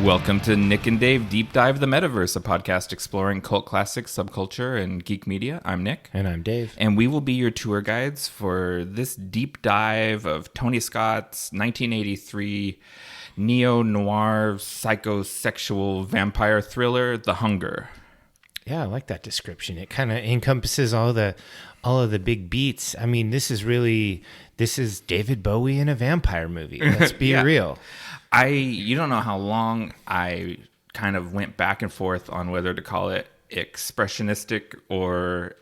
Welcome to Nick and Dave Deep Dive the Metaverse, a podcast exploring cult classics, subculture, and geek media. I'm Nick. And I'm Dave. And we will be your tour guides for this deep dive of Tony Scott's 1983 neo-noir psychosexual vampire thriller, The Hunger. Yeah, I like that description. It kind of encompasses all of the big beats. I mean, this is David Bowie in a vampire movie. Let's be real. You don't know how long I kind of went back and forth on whether to call it expressionistic or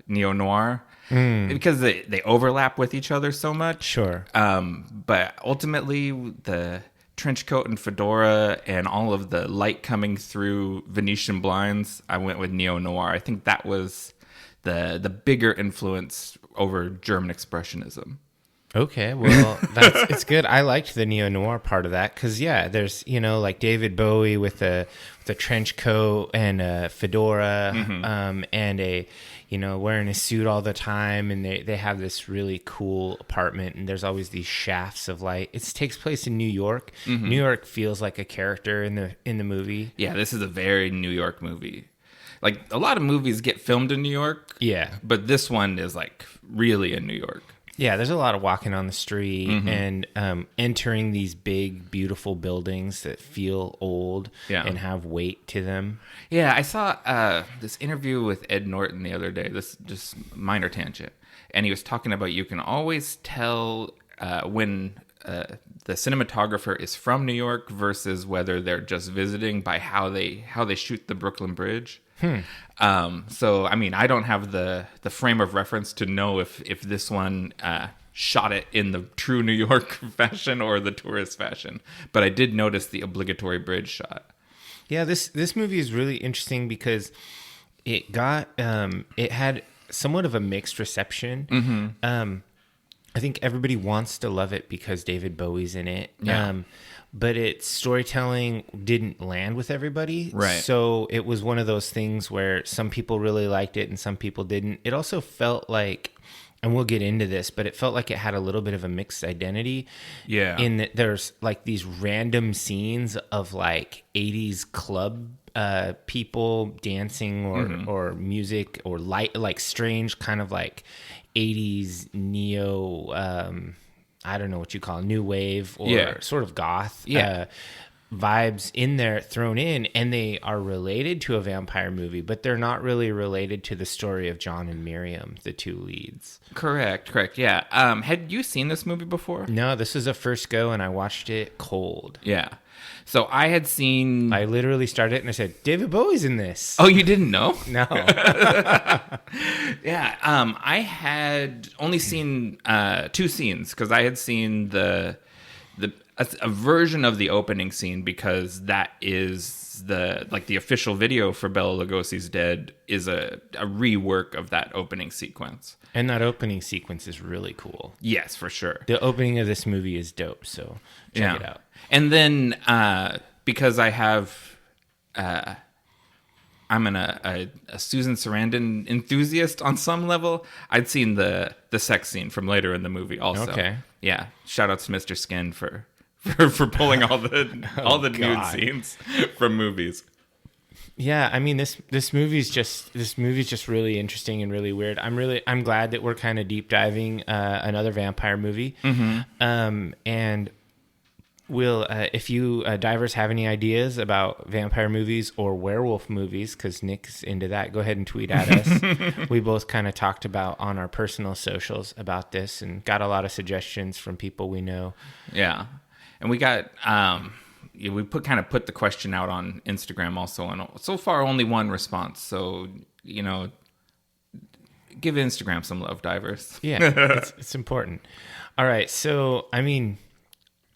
neo-noir because they overlap with each other so much. Sure. But ultimately, the trench coat and fedora and all of the light coming through Venetian blinds, I went with neo-noir. I think that was the bigger influence over German expressionism. Okay, well, it's good. I liked the neo-noir part of that because, there's, like David Bowie with a trench coat and a fedora and wearing a suit all the time. And they have this really cool apartment and there's always these shafts of light. It takes place in New York. Mm-hmm. New York feels like a character in the movie. Yeah, this is a very New York movie. Like, a lot of movies get filmed in New York. Yeah. But this one is, like, really in New York. Yeah, there's a lot of walking on the street and entering these big, beautiful buildings that feel old and have weight to them. Yeah, I saw this interview with Ed Norton the other day. This just minor tangent. And he was talking about you can always tell when the cinematographer is from New York versus whether they're just visiting by how they shoot the Brooklyn Bridge. So, I mean, I don't have the frame of reference to know if this one shot it in the true New York fashion or the tourist fashion. But I did notice the obligatory bridge shot. Yeah, this movie is really interesting because it had somewhat of a mixed reception. Mm-hmm. I think everybody wants to love it because David Bowie's in it. Yeah. But its storytelling didn't land with everybody. Right. So it was one of those things where some people really liked it and some people didn't. It also felt like, and we'll get into this, but it felt like it had a little bit of a mixed identity. Yeah. In that there's like these random scenes of like 80s club people dancing or music or light, like strange kind of like 80s neo I don't know what you call it, new wave or sort of goth vibes in there thrown in, and they are related to a vampire movie, but they're not really related to the story of John and Miriam, the two leads. Correct. Yeah. Had you seen this movie before? No, this is a first go, and I watched it cold. Yeah. So I literally started it and I said, David Bowie's in this. Oh, you didn't know? No. Yeah. I had only seen two scenes because I had seen a version of the opening scene because that is the official video for Bela Lugosi's Dead is a rework of that opening sequence. And that opening sequence is really cool. Yes, for sure. The opening of this movie is dope, so check it out. And then because I have, I'm a Susan Sarandon enthusiast on some level, I'd seen the sex scene from later in the movie also. Okay. Yeah. Shout out to Mr. Skin for pulling all the nude scenes from movies. Yeah, I mean this movie's just really interesting and really weird. I'm glad that we're kind of deep diving another vampire movie. Mm-hmm. And we'll if you divers have any ideas about vampire movies or werewolf movies, because Nick's into that, go ahead and tweet at us. We both kind of talked about on our personal socials about this and got a lot of suggestions from people we know. Yeah, and we got. We put the question out on Instagram also, and so far only one response. So, give Instagram some love, divers. Yeah, it's important. All right, so, I mean,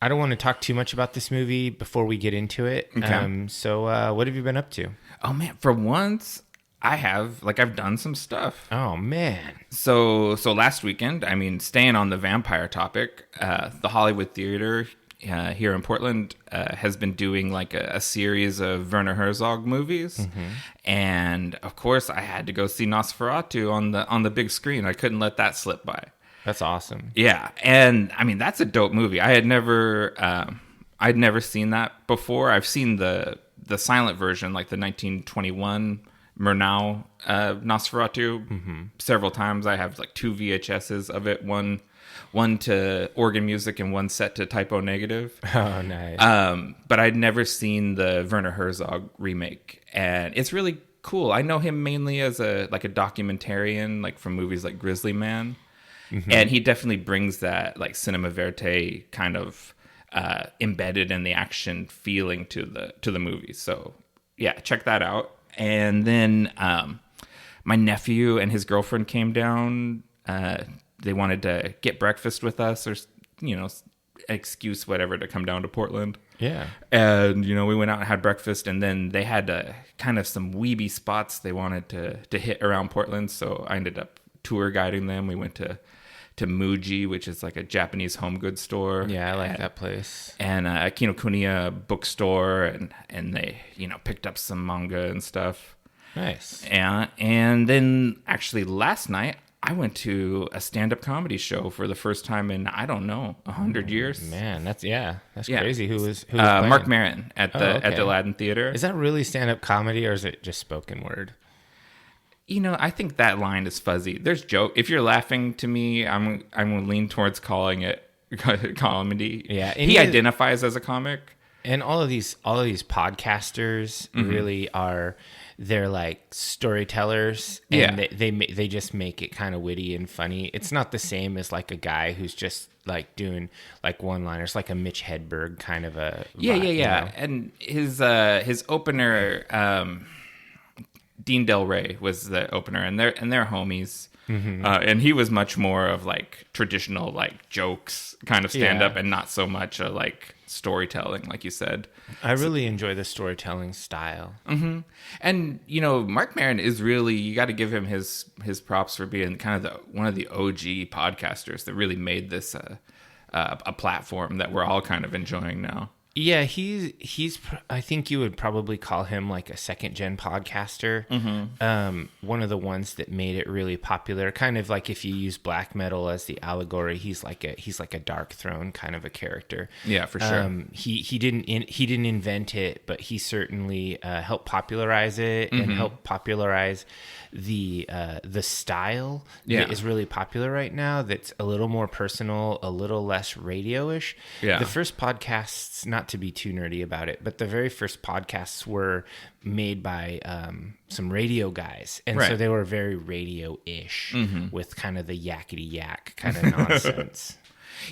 I don't want to talk too much about this movie before we get into it. Okay. So what have you been up to? Oh, man, for once, I've done some stuff. Oh, man. So last weekend, I mean, staying on the vampire topic, the Hollywood Theater here in Portland has been doing like a series of Werner Herzog movies, and of course I had to go see Nosferatu on the big screen. I couldn't let that slip by. That's awesome. Yeah, and I mean that's a dope movie. I had never I'd never seen that before. I've seen the silent version, like the 1921 Murnau Nosferatu, several times. I have like 2 VHSs of it, one to organ music and one set to typo negative. Oh, nice. But I'd never seen the Werner Herzog remake, and it's really cool. I know him mainly as a documentarian, like from movies like Grizzly Man, and he definitely brings that like cinema verite kind of embedded in the action feeling to the movie. So yeah, check that out. And then my nephew and his girlfriend came down. They wanted to get breakfast with us, or excuse whatever to come down to Portland. Yeah. And we went out and had breakfast, and then they had kind of some weeby spots they wanted to hit around Portland. So I ended up tour guiding them. We went to Muji, which is like a Japanese home goods store. Yeah, I like that place. And a Kinokuniya bookstore, and they picked up some manga and stuff. Nice. And then actually last night I went to a stand-up comedy show for the first time in, I don't know, 100 years. Man, that's crazy. Who was playing? Mark Maron at the Aladdin Theater. Is that really stand-up comedy, or is it just spoken word? I think that line is fuzzy. There's joke. If you're laughing to me, I'm going to lean towards calling it comedy. Yeah, he identifies as a comic. And all of these podcasters really are, they're like storytellers, and they just make it kind of witty and funny. It's not the same as like a guy who's just like doing like one-liners, like a Mitch Hedberg kind of a vibe, yeah. And his opener, Dean Del Rey was the opener, and they're homies. And he was much more of like traditional like jokes kind of stand-up, and not so much like storytelling, like you said. I really enjoy the storytelling style. And Mark Maron is really, you got to give him his props for being kind of one of the OG podcasters that really made this a platform that we're all kind of enjoying now. Yeah, he's. I think you would probably call him like a second gen podcaster. One of the ones that made it really popular. Kind of like if you use black metal as the allegory, he's like a Dark Throne kind of a character. Yeah, for sure. He didn't invent it, but he certainly helped popularize it and helped popularize the style that is really popular right now. That's a little more personal, a little less radio-ish. Yeah. The first podcasts, not to be too nerdy about it, but the very first podcasts were made by some radio guys, and so they were very radio-ish with kind of the yakety yak kind of nonsense.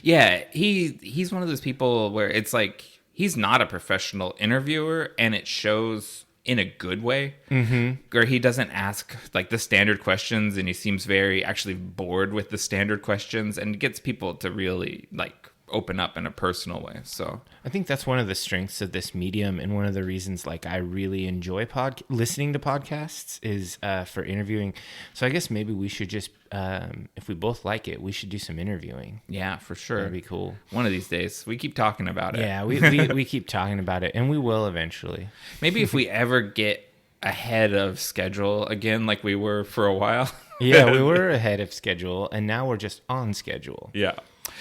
Yeah, he's one of those people where it's like he's not a professional interviewer, and it shows in a good way, where he doesn't ask like the standard questions, and he seems very actually bored with the standard questions, and gets people to really like open up in a personal way. So I think that's one of the strengths of this medium, and one of the reasons like I really enjoy listening to podcasts is for interviewing. So I guess maybe we should just if we both like it, we should do some interviewing. Yeah, for sure. That'd be cool. One of these days. We keep talking about it. Yeah, we keep talking about it, and we will eventually. Maybe if we ever get ahead of schedule again, like we were for a while. Yeah, we were ahead of schedule, and now we're just on schedule. Yeah.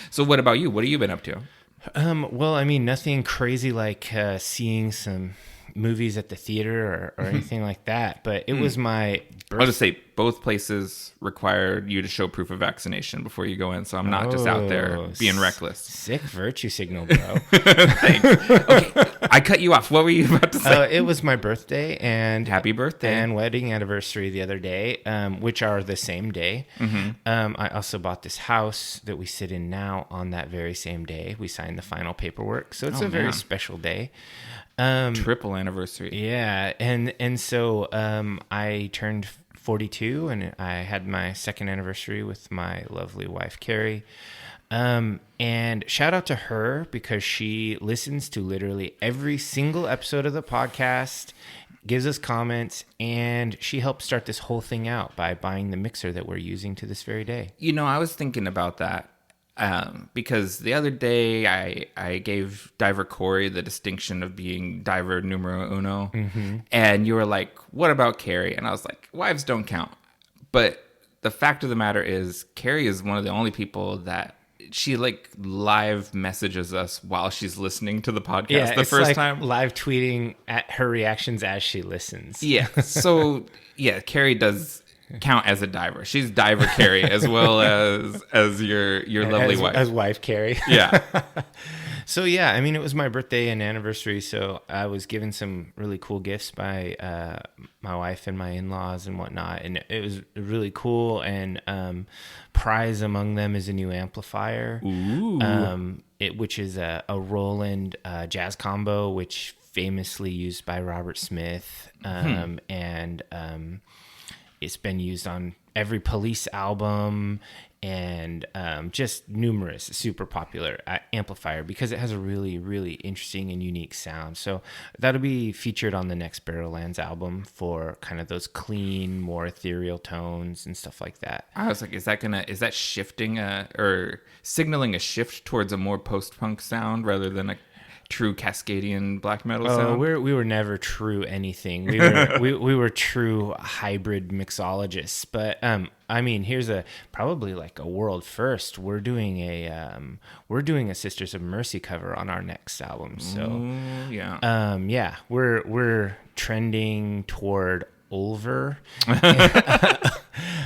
So what about you? What have you been up to? Well, I mean, nothing crazy like seeing some movies at the theater or anything like that. But it was my birthday. I'll just say both places require you to show proof of vaccination before you go in. So I'm not just out there being reckless. Sick virtue signal, bro. Thanks. Okay, I cut you off. What were you about to say? It was my birthday, and happy birthday, and wedding anniversary the other day, which are the same day. I also bought this house that we sit in now on that very same day. We signed the final paperwork, so it's a very special day. Triple anniversary. Yeah, and so I turned 42, and I had my second anniversary with my lovely wife Carrie. And shout out to her, because she listens to literally every single episode of the podcast, gives us comments, and she helped start this whole thing out by buying the mixer that we're using to this very day. I was thinking about that. Because the other day I gave Diver Corey the distinction of being Diver numero uno, and you were like, what about Carrie? And I was like, wives don't count. But the fact of the matter is, Carrie is one of the only people that she like live messages us while she's listening to the podcast Yeah, the it's first like time. live tweeting at her reactions as she listens. Yeah. So yeah, Carrie does count as a diver. She's diver Carrie as well as your lovely wife. As wife Carrie. Yeah. So yeah, I mean, it was my birthday and anniversary, so I was given some really cool gifts by my wife and my in-laws and whatnot, and it was really cool. And prize among them is a new amplifier, which is a Roland jazz combo, which famously used by Robert Smith, and it's been used on every Police album and just numerous super popular amplifier because it has a really, really interesting and unique sound. So that'll be featured on the next Barrowlands album for kind of those clean, more ethereal tones and stuff like that. I was like, is that shifting or signaling a shift towards a more post-punk sound rather than a true Cascadian black metal sound? We were never true anything. We were true hybrid mixologists. But I mean, here's probably like a world first. We're doing a Sisters of Mercy cover on our next album. So yeah, we're trending toward Ulver.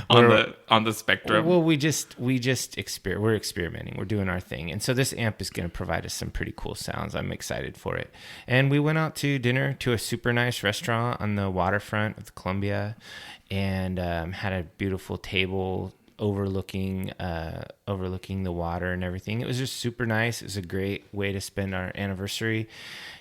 on the spectrum. Well, we're experimenting. We're doing our thing, and so this amp is going to provide us some pretty cool sounds. I'm excited for it. And we went out to dinner to a super nice restaurant on the waterfront of the Columbia, and had a beautiful table overlooking the water and everything. It was just super nice. It was a great way to spend our anniversary,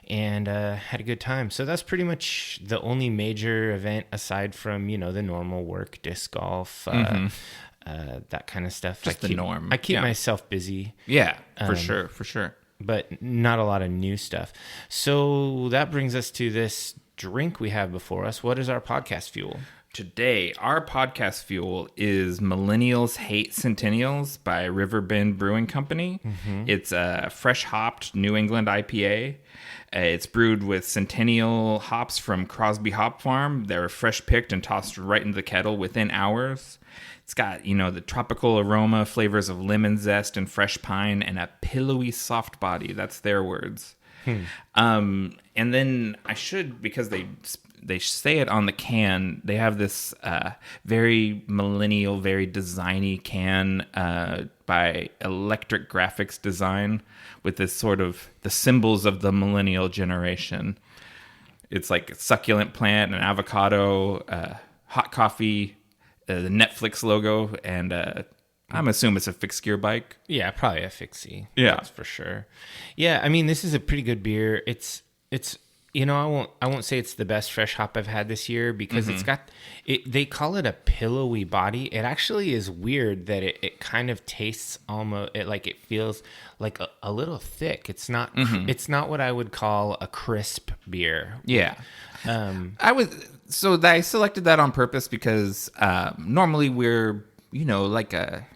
and had a good time. So that's pretty much the only major event aside from the normal work, disc golf, that kind of stuff. Just the norm. I keep myself busy. Yeah, for sure. But not a lot of new stuff. So that brings us to this drink we have before us. What is our podcast fuel? Today, our podcast fuel is Millennials Hate Centennials by Riverbend Brewing Company. It's a fresh-hopped New England IPA. It's brewed with Centennial hops from Crosby Hop Farm. They're fresh-picked and tossed right into the kettle within hours. It's got, the tropical aroma, flavors of lemon zest and fresh pine, and a pillowy soft body. That's their words. And then I should, because they say it on the can, they have this very millennial, very designy can by Electric Graphics Design with this sort of the symbols of the millennial generation. It's like a succulent plant, an avocado, hot coffee, the Netflix logo, and I'm assuming it's a fixed gear bike. Yeah, probably a fixie. Yeah, that's for sure. Yeah, I mean, this is a pretty good beer. It's I won't say it's the best fresh hop I've had this year because it's got they call it a pillowy body. It actually is weird that it kind of tastes almost it feels like a little thick. It's not it's not what I would call a crisp beer. Yeah. I selected that on purpose because normally we're like a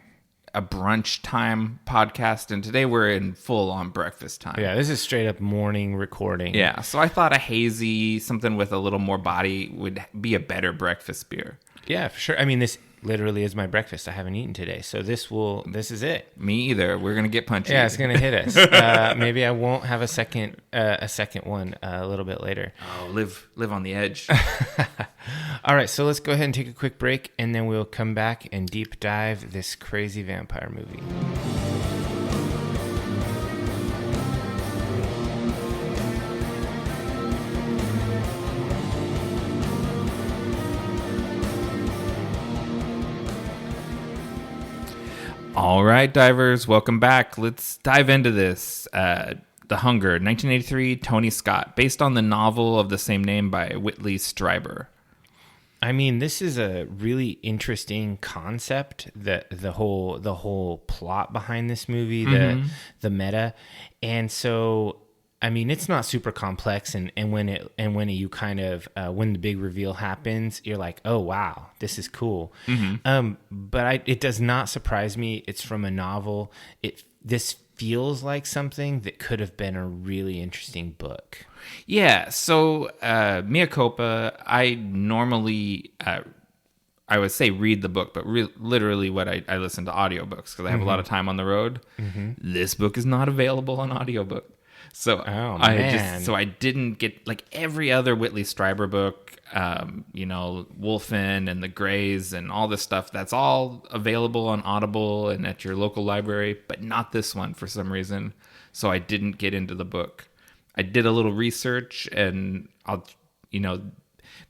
brunch time podcast, and today we're in full on breakfast time. Yeah, this is straight up morning recording. Yeah, so I thought a hazy, something with a little more body would be a better breakfast beer. Yeah, for sure. I mean, this literally is my breakfast. I haven't eaten today, so this is it. Me either. We're gonna get punchy. Yeah, it's gonna hit us. Maybe I won't have a second one a little bit later. Oh, live on the edge. All right, so let's go ahead and take a quick break, and then we'll come back and deep dive this crazy vampire movie. All right, divers, welcome back. Let's dive into this. The Hunger, 1983, Tony Scott, based on the novel of the same name by Whitley Strieber. I mean, this is a really interesting concept. The whole plot behind this movie, the meta, and so I mean, it's not super complex. And when the big reveal happens, you're like, oh wow, this is cool. But it does not surprise me. It's from a novel. This feels like something that could have been a really interesting book. Yeah, so mea culpa, I normally I would say read the book, but literally what I listen to audiobooks because I have a lot of time on the road. This book is not available on audiobook. So I didn't get like every other Whitley Strieber book, Wolfen and the Greys and all this stuff. That's all available on Audible and at your local library, but not this one for some reason. So I didn't get into the book. I did a little research and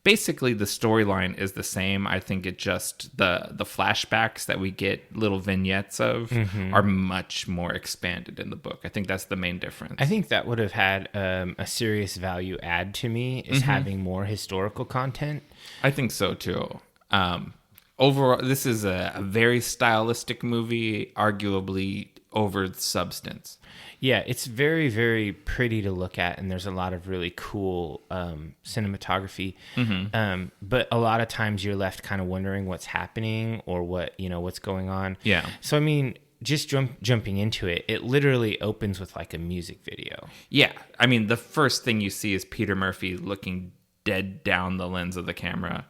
basically the storyline is the same. I think it just the flashbacks that we get little vignettes of are much more expanded in the book. I think that's the main difference. I think that would have had a serious value add to me is having more historical content. I think so too. Overall, this is a very stylistic movie, arguably over substance. Yeah, it's very, very pretty to look at, and there's a lot of really cool cinematography. But a lot of times you're left kind of wondering what's happening or what's going on. Yeah. So, I mean, just jumping into it, it literally opens with like a music video. Yeah. I mean, the first thing you see is Peter Murphy looking dead down the lens of the camera.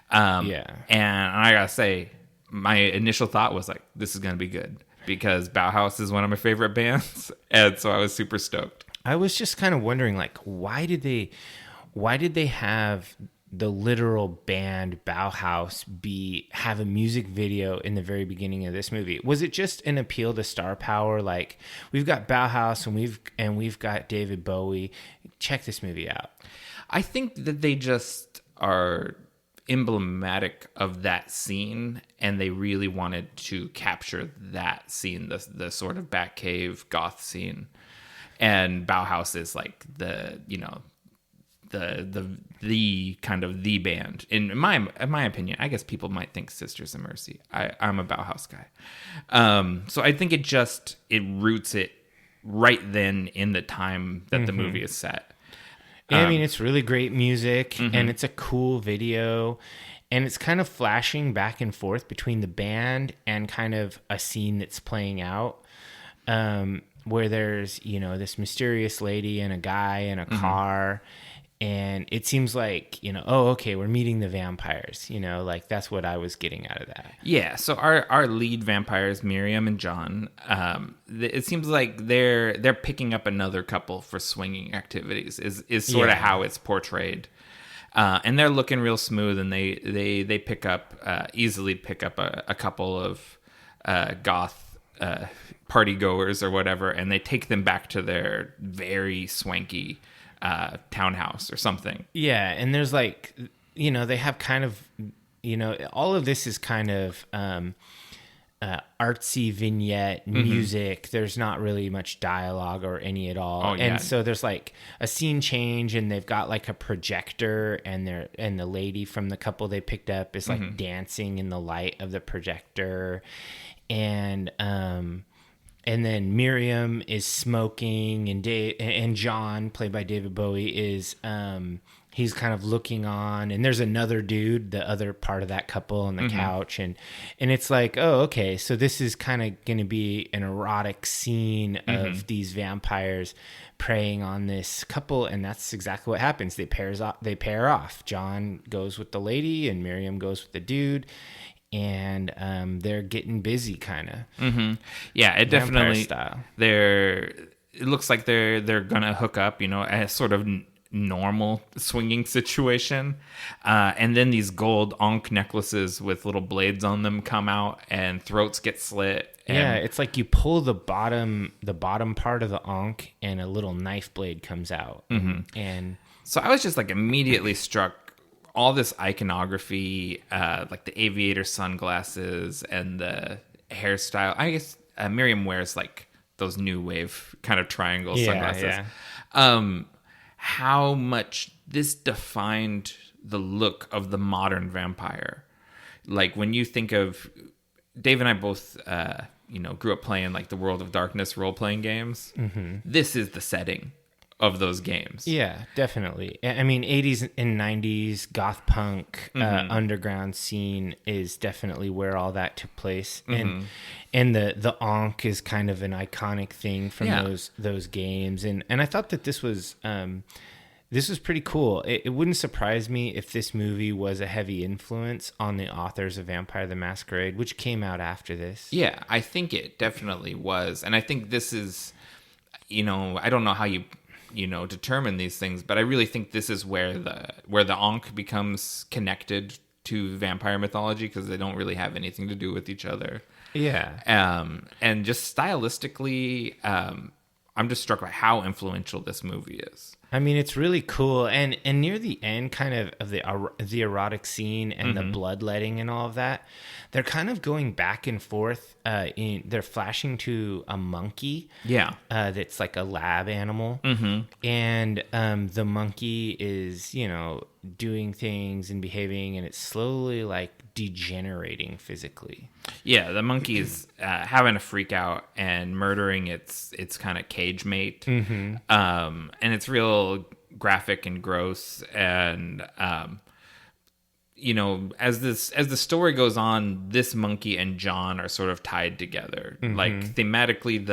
And I gotta say, my initial thought was like, this is going to be good. Because Bauhaus is one of my favorite bands, and so I was super stoked. I was just kind of wondering, like, why did they have the literal band Bauhaus have a music video in the very beginning of this movie? Was it just an appeal to star power? Like, we've got Bauhaus and we've got David Bowie. Check this movie out. I think that they just are emblematic of that scene, and they really wanted to capture that scene, the sort of Batcave goth scene. And Bauhaus is like the kind of the band in my opinion. I guess people might think Sisters of Mercy. I'm a Bauhaus guy, so I think it roots it right then in the time that the movie is set. I mean, it's really great music, and it's a cool video, and it's kind of flashing back and forth between the band and kind of a scene that's playing out, where there's, this mysterious lady and a guy in a car, and it seems like, we're meeting the vampires, like that's what I was getting out of that. Yeah, so our lead vampires, Miriam and John, it seems like they're picking up another couple for swinging activities is sort of how it's portrayed. And they're looking real smooth, and they easily pick up a couple of goth party goers or whatever, and they take them back to their very swanky townhouse or something. Yeah, and there's like, they have kind of, all of this is kind of artsy vignette music. There's not really much dialogue or any at all. Oh, yeah. And so there's like a scene change, and they've got like a projector, and the lady from the couple they picked up is like dancing in the light of the projector, and then Miriam is smoking, and John, played by David Bowie, is he's kind of looking on, and there's another dude, the other part of that couple, on the couch, and it's like, oh, okay, so this is kind of going to be an erotic scene of these vampires preying on this couple, and that's exactly what happens. They pair off. John goes with the lady, and Miriam goes with the dude. And they're getting busy, kind of. Yeah, it definitely. Style. It looks like they're gonna hook up, a sort of normal swinging situation, and then these gold ankh necklaces with little blades on them come out, and throats get slit. Yeah, it's like you pull the bottom part of the ankh, and a little knife blade comes out. And so I was just like immediately struck. All this iconography, like the aviator sunglasses and the hairstyle. I guess Miriam wears like those new wave kind of triangle sunglasses. Yeah. How much this defined the look of the modern vampire. Like when you think of Dave and I both, grew up playing like the World of Darkness role-playing games. This is the setting of those games. Yeah, definitely. I mean, 80s and 90s goth punk underground scene is definitely where all that took place. And the ankh is kind of an iconic thing from those games. And I thought that this was This was pretty cool. It wouldn't surprise me if this movie was a heavy influence on the authors of Vampire the Masquerade, which came out after this. Yeah, I think it definitely was. And I think this is, I don't know how you determine these things, but I really think this is where the Ankh becomes connected to vampire mythology, because they don't really have anything to do with each other. Yeah. And just stylistically, I'm just struck by how influential this movie is. I mean, it's really cool, and near the end, kind of the erotic scene and the bloodletting and all of that, they're kind of going back and forth. They're flashing to a monkey, that's like a lab animal, and the monkey is doing things and behaving, and it's slowly like degenerating physically. Yeah, the monkey is having a freak out and murdering its kind of cage mate, and it's real graphic and gross. And as the story goes on, this monkey and John are sort of tied together. Like thematically,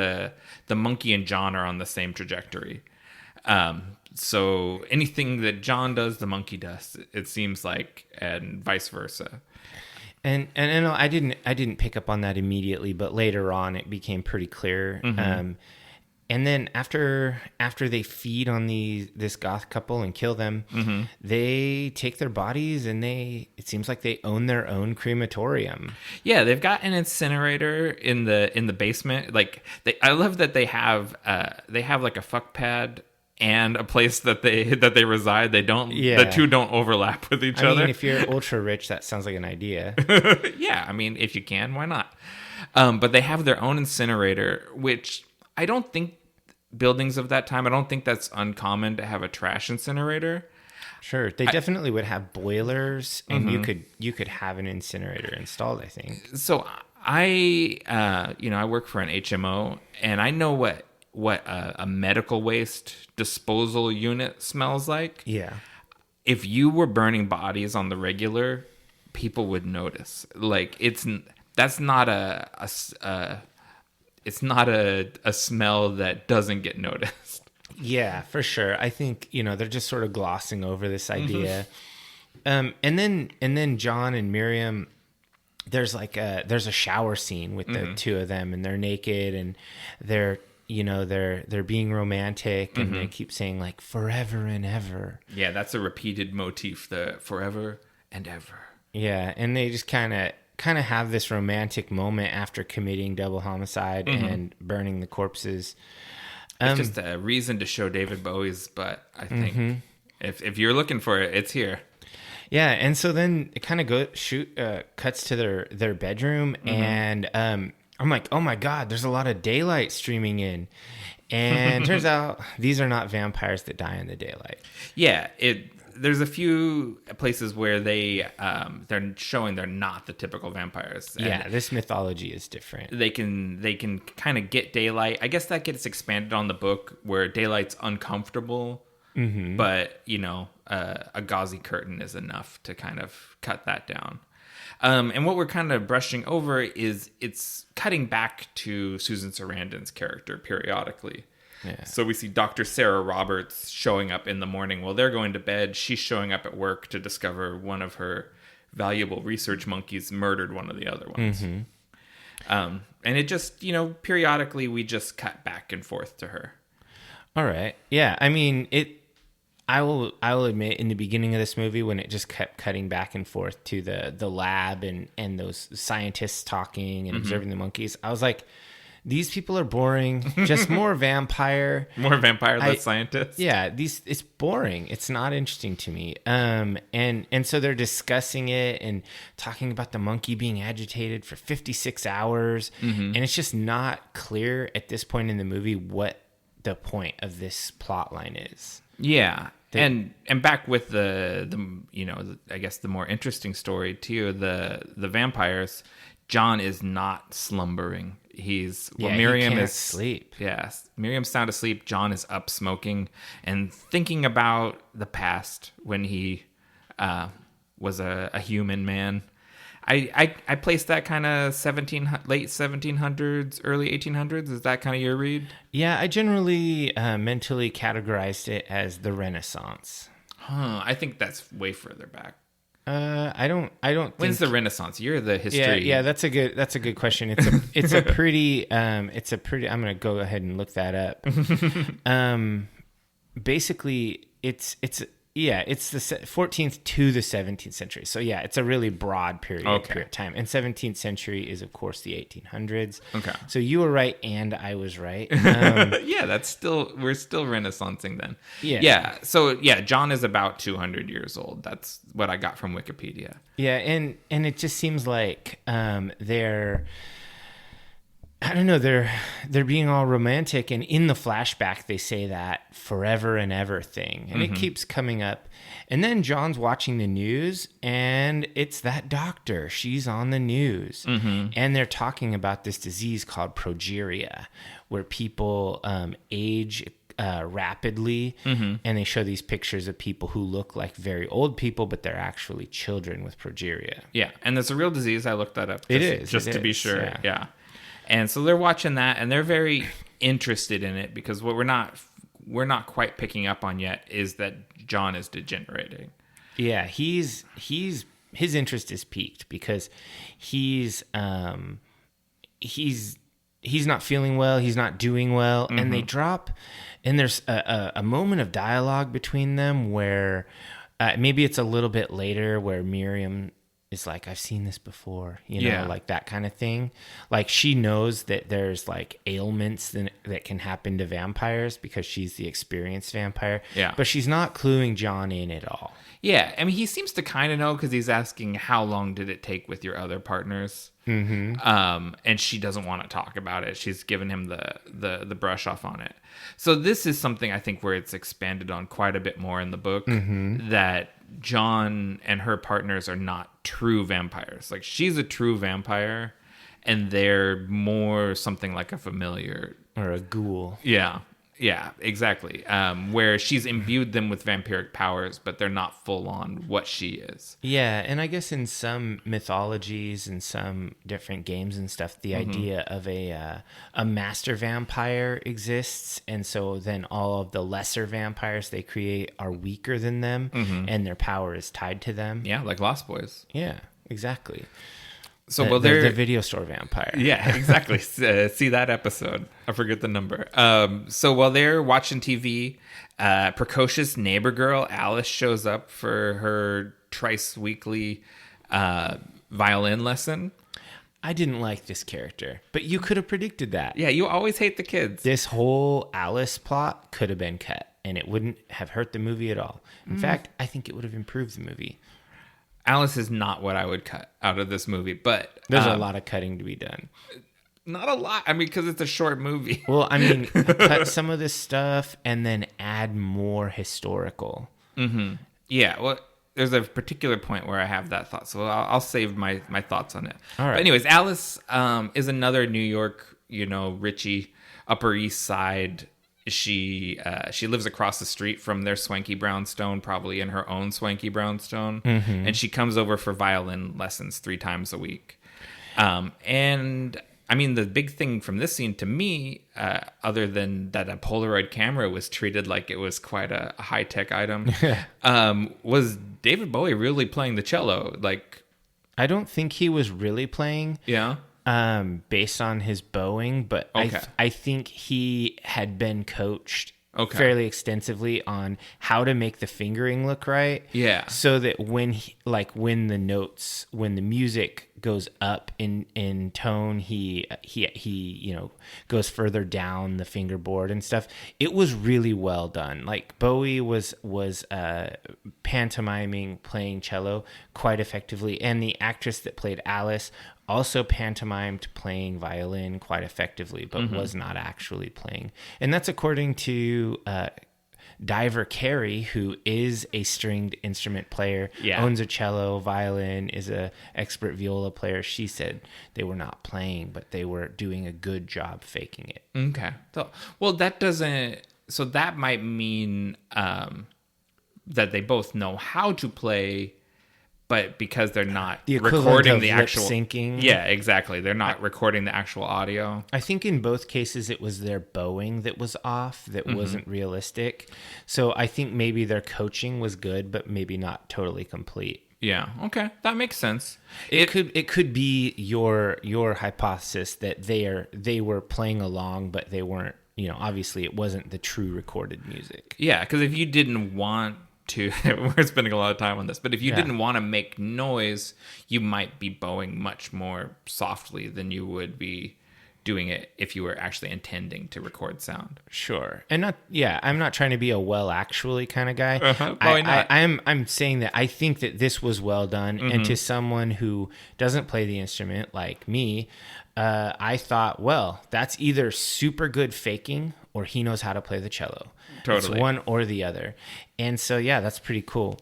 the monkey and John are on the same trajectory. So anything that John does, the monkey does, it seems like, and vice versa. And I didn't pick up on that immediately, but later on it became pretty clear. And then after they feed on this goth couple and kill them, they take their bodies and it seems like they own their own crematorium. Yeah, they've got an incinerator in the basement. Like I love that they have like a fuck pad and a place that they reside. They don't. Yeah. The two don't overlap with each other. I mean, if you're ultra rich, that sounds like an idea. Yeah, I mean, if you can, why not? But they have their own incinerator, which I don't think buildings of that time. I don't think that's uncommon to have a trash incinerator. Sure, they definitely would have boilers, and you could have an incinerator installed, I think. So I work for an HMO, and I know what a medical waste disposal unit smells like. Yeah. If you were burning bodies on the regular, people would notice. Like that's not a smell that doesn't get noticed. Yeah, for sure. I think, they're just sort of glossing over this idea. And then John and Miriam, there's a shower scene with the two of them, and they're naked and they're being romantic, and they keep saying like forever and ever. Yeah, that's a repeated motif, the forever and ever. Yeah, and they just kind of have this romantic moment after committing double homicide and burning the corpses. It's just a reason to show David Bowie's butt, I think. If you're looking for it, it's here. Yeah, and so then it kind of cuts to their bedroom, and I'm like, oh my God, there's a lot of daylight streaming in. And turns out these are not vampires that die in the daylight. Yeah, there's a few places where they're showing they're not the typical vampires. And this mythology is different. They can kind of get daylight. I guess that gets expanded on the book, where daylight's uncomfortable, but a gauzy curtain is enough to kind of cut that down. And what we're kind of brushing over is it's cutting back to Susan Sarandon's character periodically. Yeah. So we see Dr. Sarah Roberts showing up in the morning while they're going to bed. She's showing up at work to discover one of her valuable research monkeys murdered one of the other ones. And it just, periodically we just cut back and forth to her. All right. Yeah. I mean, I will admit, in the beginning of this movie, when it just kept cutting back and forth to the lab and those scientists talking and observing the monkeys, I was like, these people are boring. Just more vampire. More vampire, less scientists. Yeah, it's boring. It's not interesting to me. And so they're discussing it and talking about the monkey being agitated for 56 hours. And it's just not clear at this point in the movie what the point of this plot line is. Yeah. And back with the I guess the more interesting story too, the vampires, John is not slumbering. Miriam he can't is sleep. Yes. Miriam's sound asleep. John is up smoking and thinking about the past when he was a human man. I placed that kind of late 1700s, early 1800s. Is that kind of your read? Yeah, I generally mentally categorized it as the Renaissance. Huh. I think that's way further back. I don't When's think the Renaissance? You're the history. Yeah, that's a good question. It's a pretty I'm gonna go ahead and look that up. Basically it's the 14th to the 17th century. So yeah, it's a really broad period of time. And 17th century is of course the 1800s. Okay. So you were right and I was right. Yeah, we're still Renaissancing then. Yeah. Yeah. So yeah, John is about 200 years old. That's what I got from Wikipedia. Yeah, and it just seems like I don't know, they're being all romantic, and in the flashback they say that forever and ever thing, and it keeps coming up. And then John's watching the news, and it's that doctor. She's on the news, and they're talking about this disease called progeria, where people age rapidly, and they show these pictures of people who look like very old people, but they're actually children with progeria. Yeah, and it's a real disease. I looked that up. Just to be sure. Yeah. And so they're watching that, and they're very interested in it because what we're not quite picking up on yet is that John is degenerating. Yeah, his interest is piqued because he's not feeling well, he's not doing well, and they drop, and there's a moment of dialogue between them where maybe it's a little bit later where Miriam is like, I've seen this before, like that kind of thing. Like she knows that there's like ailments that can happen to vampires because she's the experienced vampire. Yeah. But she's not cluing John in at all. Yeah. I mean, he seems to kind of know because he's asking, how long did it take with your other partners? And she doesn't want to talk about it. She's given him the brush off on it. So this is something I think where it's expanded on quite a bit more in the book, that John and her partners are not true vampires. Like she's a true vampire and they're more something like a familiar or a ghoul. Yeah, exactly. Where she's imbued them with vampiric powers, but they're not full on what she is. Yeah, and I guess in some mythologies and some different games and stuff, the idea of a master vampire exists, and so then all of the lesser vampires they create are weaker than them, and their power is tied to them. Yeah, like Lost Boys. Yeah, exactly. So the video store vampire. Yeah, exactly. See that episode. I forget the number. So while they're watching TV, precocious neighbor girl Alice shows up for her twice weekly violin lesson. I didn't like this character, but you could have predicted that. Yeah, you always hate the kids. This whole Alice plot could have been cut, and it wouldn't have hurt the movie at all. In fact, I think it would have improved the movie. Alice is not what I would cut out of this movie, but there's a lot of cutting to be done. Not a lot. I mean, because it's a short movie. Well, I mean, cut some of this stuff and then add more historical. Yeah. Well, there's a particular point where I have that thought, so I'll save my thoughts on it. All right. But anyways, Alice is another New York, Richie, Upper East Side. She lives across the street from their swanky brownstone, probably in her own swanky brownstone, and she comes over for violin lessons 3 times a week. And I mean, the big thing from this scene to me, other than that a Polaroid camera was treated like it was quite a high-tech item, was David Bowie really playing the cello. Like, I don't think he was really playing. Yeah. Based on his bowing, but okay. I think he had been coached fairly extensively on how to make the fingering look right. Yeah. So that when the music goes up in tone, he goes further down the fingerboard and stuff. It was really well done. Like Bowie was pantomiming playing cello quite effectively, and the actress that played Alice also pantomimed playing violin quite effectively, but was not actually playing. And that's according to Diver Carey, who is a stringed instrument player, owns a cello, violin, is a expert viola player. She said they were not playing, but they were doing a good job faking it. Okay. So that might mean that they both know how to play, but because they're not the equivalent recording of the lip actual syncing. Yeah, exactly. They're not recording the actual audio. I think in both cases it was their bowing that was off, that wasn't realistic. So I think maybe their coaching was good, but maybe not totally complete. Yeah. Okay, that makes sense. It could be your hypothesis that they were playing along, but they weren't. Obviously it wasn't the true recorded music. Yeah, because if you didn't want to, we're spending a lot of time on this, but if you didn't want to make noise, you might be bowing much more softly than you would be doing it if you were actually intending to record sound. Sure. And I'm not trying to be a well actually kind of guy. Why not? I'm saying that I think that this was well done. And to someone who doesn't play the instrument like me, I thought, well, that's either super good faking or he knows how to play the cello. Totally. It's one or the other. And so, yeah, that's pretty cool.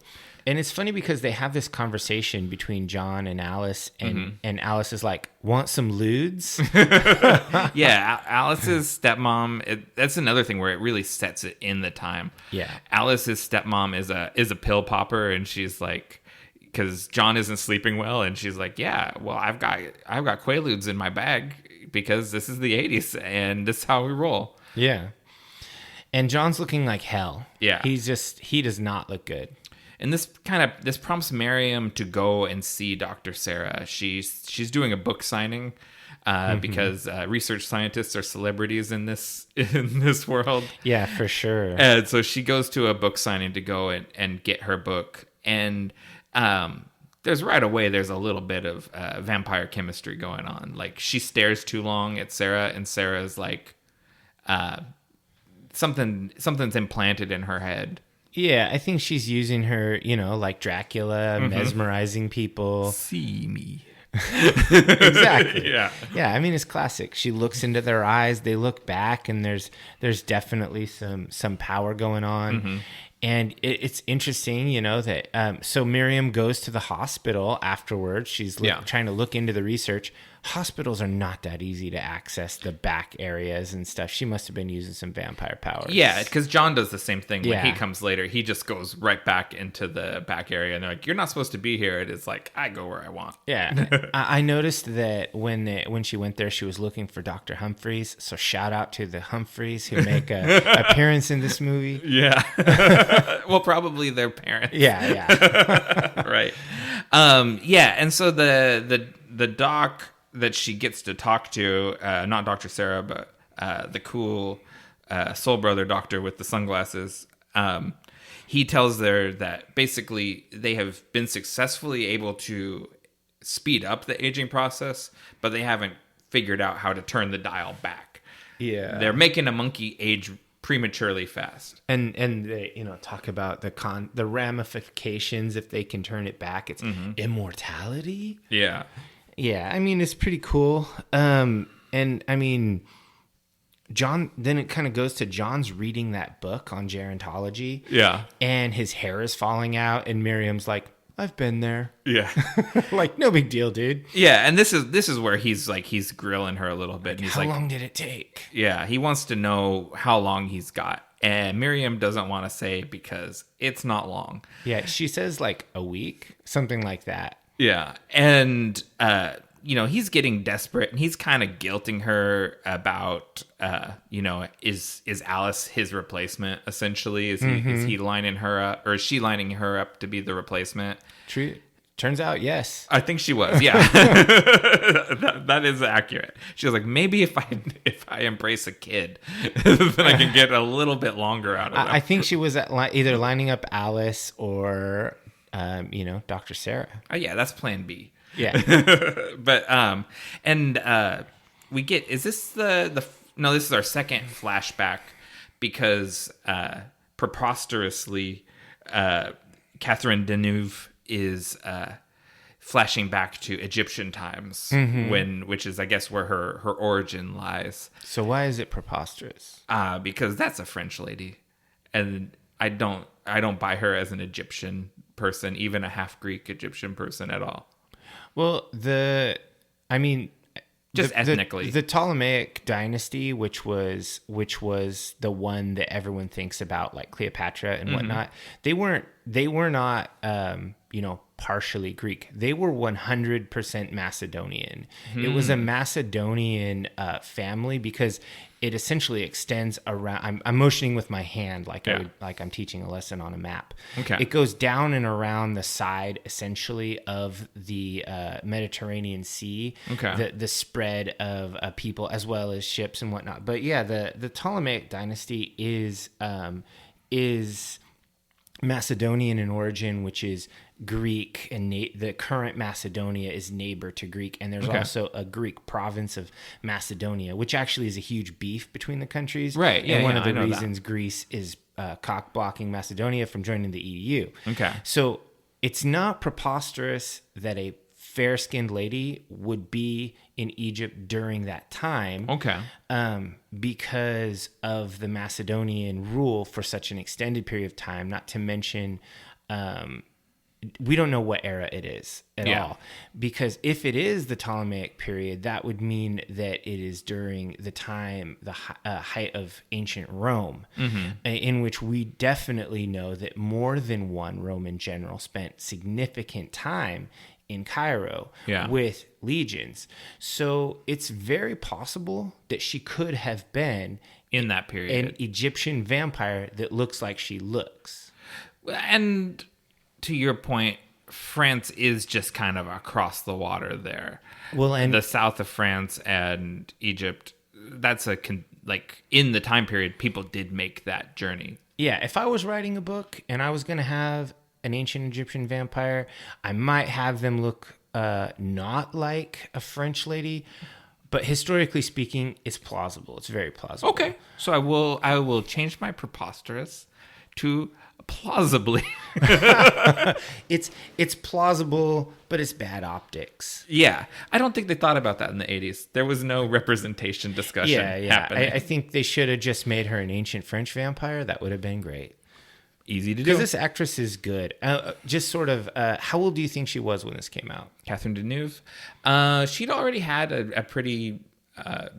And it's funny because they have this conversation between John and Alice, and Alice is like, want some lewds? Yeah, Alice's stepmom, that's another thing where it really sets it in the time. Yeah. Alice's stepmom is a pill popper, and she's like, because John isn't sleeping well, and she's like, yeah, well, I've got Quaaludes in my bag because this is the 80s, and this is how we roll. Yeah. And John's looking like hell. Yeah. He does not look good. And this prompts Miriam to go and see Dr. Sarah. She's doing a book signing because research scientists are celebrities in this world. Yeah, for sure. And so she goes to a book signing to go and get her book. And there's a little bit of vampire chemistry going on. Like, she stares too long at Sarah, and Sarah's like, something's implanted in her head. Yeah, I think she's using her, like Dracula, mesmerizing people. See me. Exactly. Yeah. Yeah, I mean, it's classic. She looks into their eyes, they look back, and there's definitely some power going on. And it's interesting, that so Miriam goes to the hospital afterwards. She's trying to look into the research. Hospitals are not that easy to access, the back areas and stuff. She must have been using some vampire powers. Yeah, because John does the same thing. When he Yeah. comes later, he just goes right back into the back area, and they're like, "You're not supposed to be here." It is like, I go where I want. Yeah. I noticed that when she went there, she was looking for Dr. Humphreys. So shout out to the Humphreys who make an appearance in this movie. Yeah. Well, probably their parents. Yeah. Right. Yeah, and so the doc that she gets to talk to, not Dr. Sarah, but the cool soul brother doctor with the sunglasses, he tells her that basically they have been successfully able to speed up the aging process, but they haven't figured out how to turn the dial back. Yeah. They're making a monkey age prematurely fast. And they talk about the ramifications if they can turn it back. It's immortality. Yeah. Yeah, I mean, it's pretty cool. And I mean, John, then it kind of goes to John's reading that book on gerontology. Yeah. And his hair is falling out, and Miriam's like, I've been there. Yeah. Like, no big deal, dude. Yeah, and this is where he's grilling her a little bit. And he's How like, long did it take? yeah, he wants to know how long he's got. And Miriam doesn't want to say because it's not long. Yeah, she says like a week, something like that. Yeah. And, he's getting desperate, and he's kind of guilting her about, is Alice his replacement, essentially? Is he lining her up, or is she lining her up to be the replacement? True. Turns out, yes. I think she was, yeah. that is accurate. She was like, maybe if I embrace a kid, then I can get a little bit longer out of them. I think she was either lining up Alice or, Dr. Sarah. Oh, yeah, that's plan B. Yeah. But, we get, is this no, this is our second flashback because, preposterously, Catherine Deneuve is flashing back to Egyptian times, which is, I guess, where her origin lies. So why is it preposterous? Because that's a French lady, and I don't buy her as an Egyptian person, even a half Greek Egyptian person at all. Well, ethnically, the Ptolemaic dynasty, which was the one that everyone thinks about, like Cleopatra and whatnot. They were not partially Greek. They were 100% Macedonian. It was a Macedonian family because it essentially extends around. I'm motioning with my hand like I'm teaching a lesson on a map. Okay. It goes down and around the side essentially of the Mediterranean Sea. Okay. The spread of people as well as ships and whatnot. But yeah, the Ptolemaic dynasty is Macedonian in origin, which is Greek, and the current Macedonia is neighbor to Greek, and there's also a Greek province of Macedonia, which actually is a huge beef between the countries. Right. Yeah. And one of the I know reasons Greece is cock blocking Macedonia from joining the EU. Okay. So it's not preposterous that a fair-skinned lady would be in Egypt during that time. Okay. Because of the Macedonian rule for such an extended period of time, not to mention, we don't know what era it is at all. Because if it is the Ptolemaic period, that would mean that it is during the time, the height of ancient Rome, in which we definitely know that more than one Roman general spent significant time in Cairo with legions. So it's very possible that she could have been in that period an Egyptian vampire that looks like she looks. And to your point, France is just kind of across the water there. Well, and the south of France and Egypt, that's in the time period, people did make that journey. Yeah, if I was writing a book and I was going to have an ancient Egyptian vampire, I might have them look not like a French lady, but historically speaking, it's plausible. It's very plausible. Okay, so I will change my preposterous to plausibly. It's plausible, but it's bad optics. Yeah, I don't think they thought about that in the 80s. There was no representation discussion happening. I think they should have just made her an ancient French vampire. That would have been great. Easy to do. Because this actress is good. Just sort of, how old do you think she was when this came out? Catherine Deneuve. She'd already had a pretty, a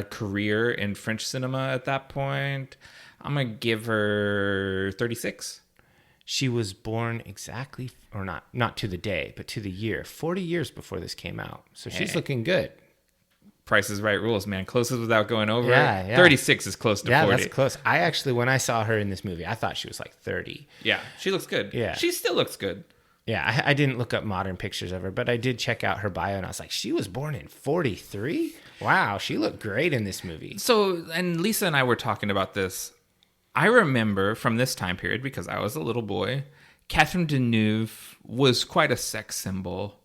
career in French cinema at that point. I'm going to give her 36. She was born exactly, or not to the day, but to the year, 40 years before this came out. So she's looking good. Price is Right rules, man. Closest without going over. Yeah. 36 is close to 40. Yeah, that's close. I actually, when I saw her in this movie, I thought she was like 30. Yeah, she looks good. Yeah. She still looks good. Yeah, I didn't look up modern pictures of her, but I did check out her bio, and I was like, she was born in 43? Wow, she looked great in this movie. So, and Lisa and I were talking about this. I remember from this time period, because I was a little boy, Catherine Deneuve was quite a sex symbol.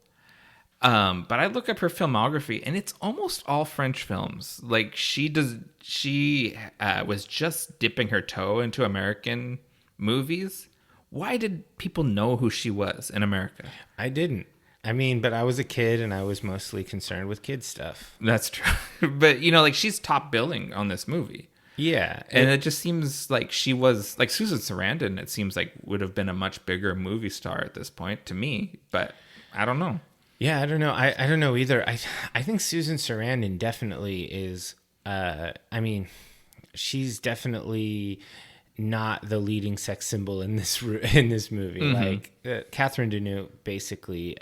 But I look up her filmography, and it's almost all French films. Like she was just dipping her toe into American movies. Why did people know who she was in America? I didn't. I mean, but I was a kid, and I was mostly concerned with kid stuff. That's true. But she's top billing on this movie. Yeah, and it just seems like she was like Susan Sarandon. It seems like would have been a much bigger movie star at this point to me, but I don't know. Yeah, I don't know. I don't know either. I think Susan Sarandon definitely is. She's definitely not the leading sex symbol in this movie. Mm-hmm. Like Catherine Deneuve basically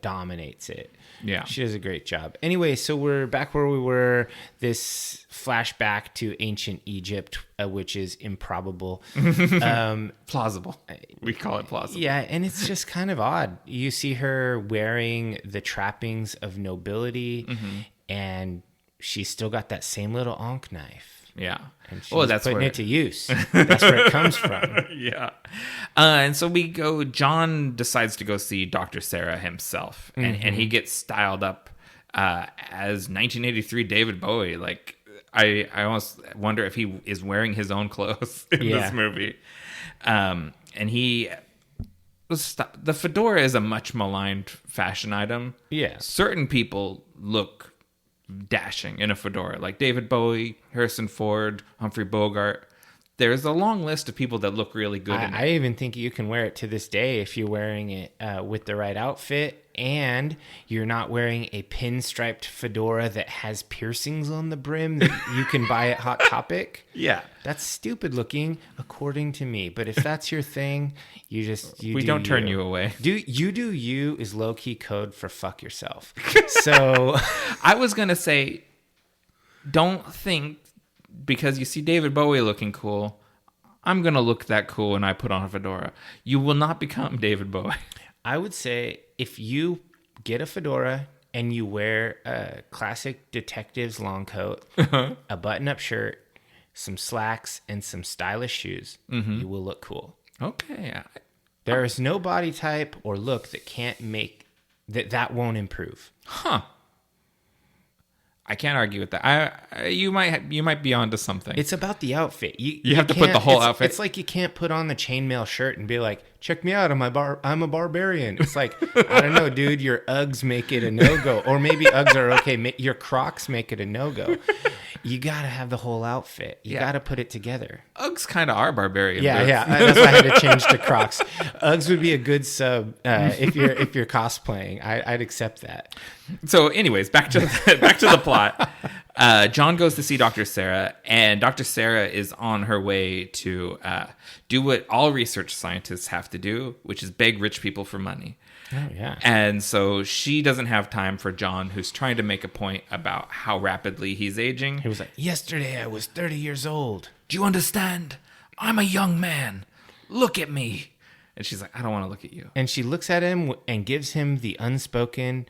dominates it. Yeah, she does a great job. Anyway, so we're back where we were. This flashback to ancient Egypt, which is improbable, plausible. We call it plausible. Yeah, and it's just kind of odd. You see her wearing the trappings of nobility, and she's still got that same little ankh knife. Yeah. And she's putting it to use. That's where it comes from. Yeah. And so John decides to go see Dr. Sarah himself. And he gets styled up as 1983 David Bowie. Like, I almost wonder if he is wearing his own clothes in this movie. And the fedora is a much maligned fashion item. Yeah. Certain people look dashing in a fedora, like David Bowie, Harrison Ford, Humphrey Bogart. there's a long list of people that look really good in it. I even think you can wear it to this day if you're wearing it with the right outfit and you're not wearing a pinstriped fedora that has piercings on the brim that you can buy at Hot Topic. Yeah. That's stupid looking, according to me. But if that's your thing, we don't turn you away. Do you is low key code for fuck yourself. So I was gonna say, don't think because you see David Bowie looking cool, I'm gonna look that cool when I put on a fedora. You will not become David Bowie. I would say if you get a fedora and you wear a classic detective's long coat, a button-up shirt, some slacks, and some stylish shoes, you will look cool. Okay. There is no body type or look that can't make that won't improve. Huh. I can't argue with that. You might be onto something. It's about the outfit. You have to put the whole outfit. It's like you can't put on the chainmail shirt and be like, "Check me out, I'm a barbarian." It's like, I don't know, dude. Your Uggs make it a no-go, or maybe Uggs are okay. Your Crocs make it a no-go. You gotta have the whole outfit. You gotta put it together. Uggs kind of are barbarian. Yeah, boots. yeah. That's why I had to change to Crocs. Uggs would be a good sub if you're cosplaying. I'd accept that. So, anyways, back to the plot. John goes to see Dr. Sarah, and Dr. Sarah is on her way to do what all research scientists have to do, which is beg rich people for money. Oh, yeah. And so she doesn't have time for John, who's trying to make a point about how rapidly he's aging. He was like, "Yesterday I was 30 years old. Do you understand? I'm a young man. Look at me." And she's like, "I don't want to look at you." And she looks at him and gives him the unspoken,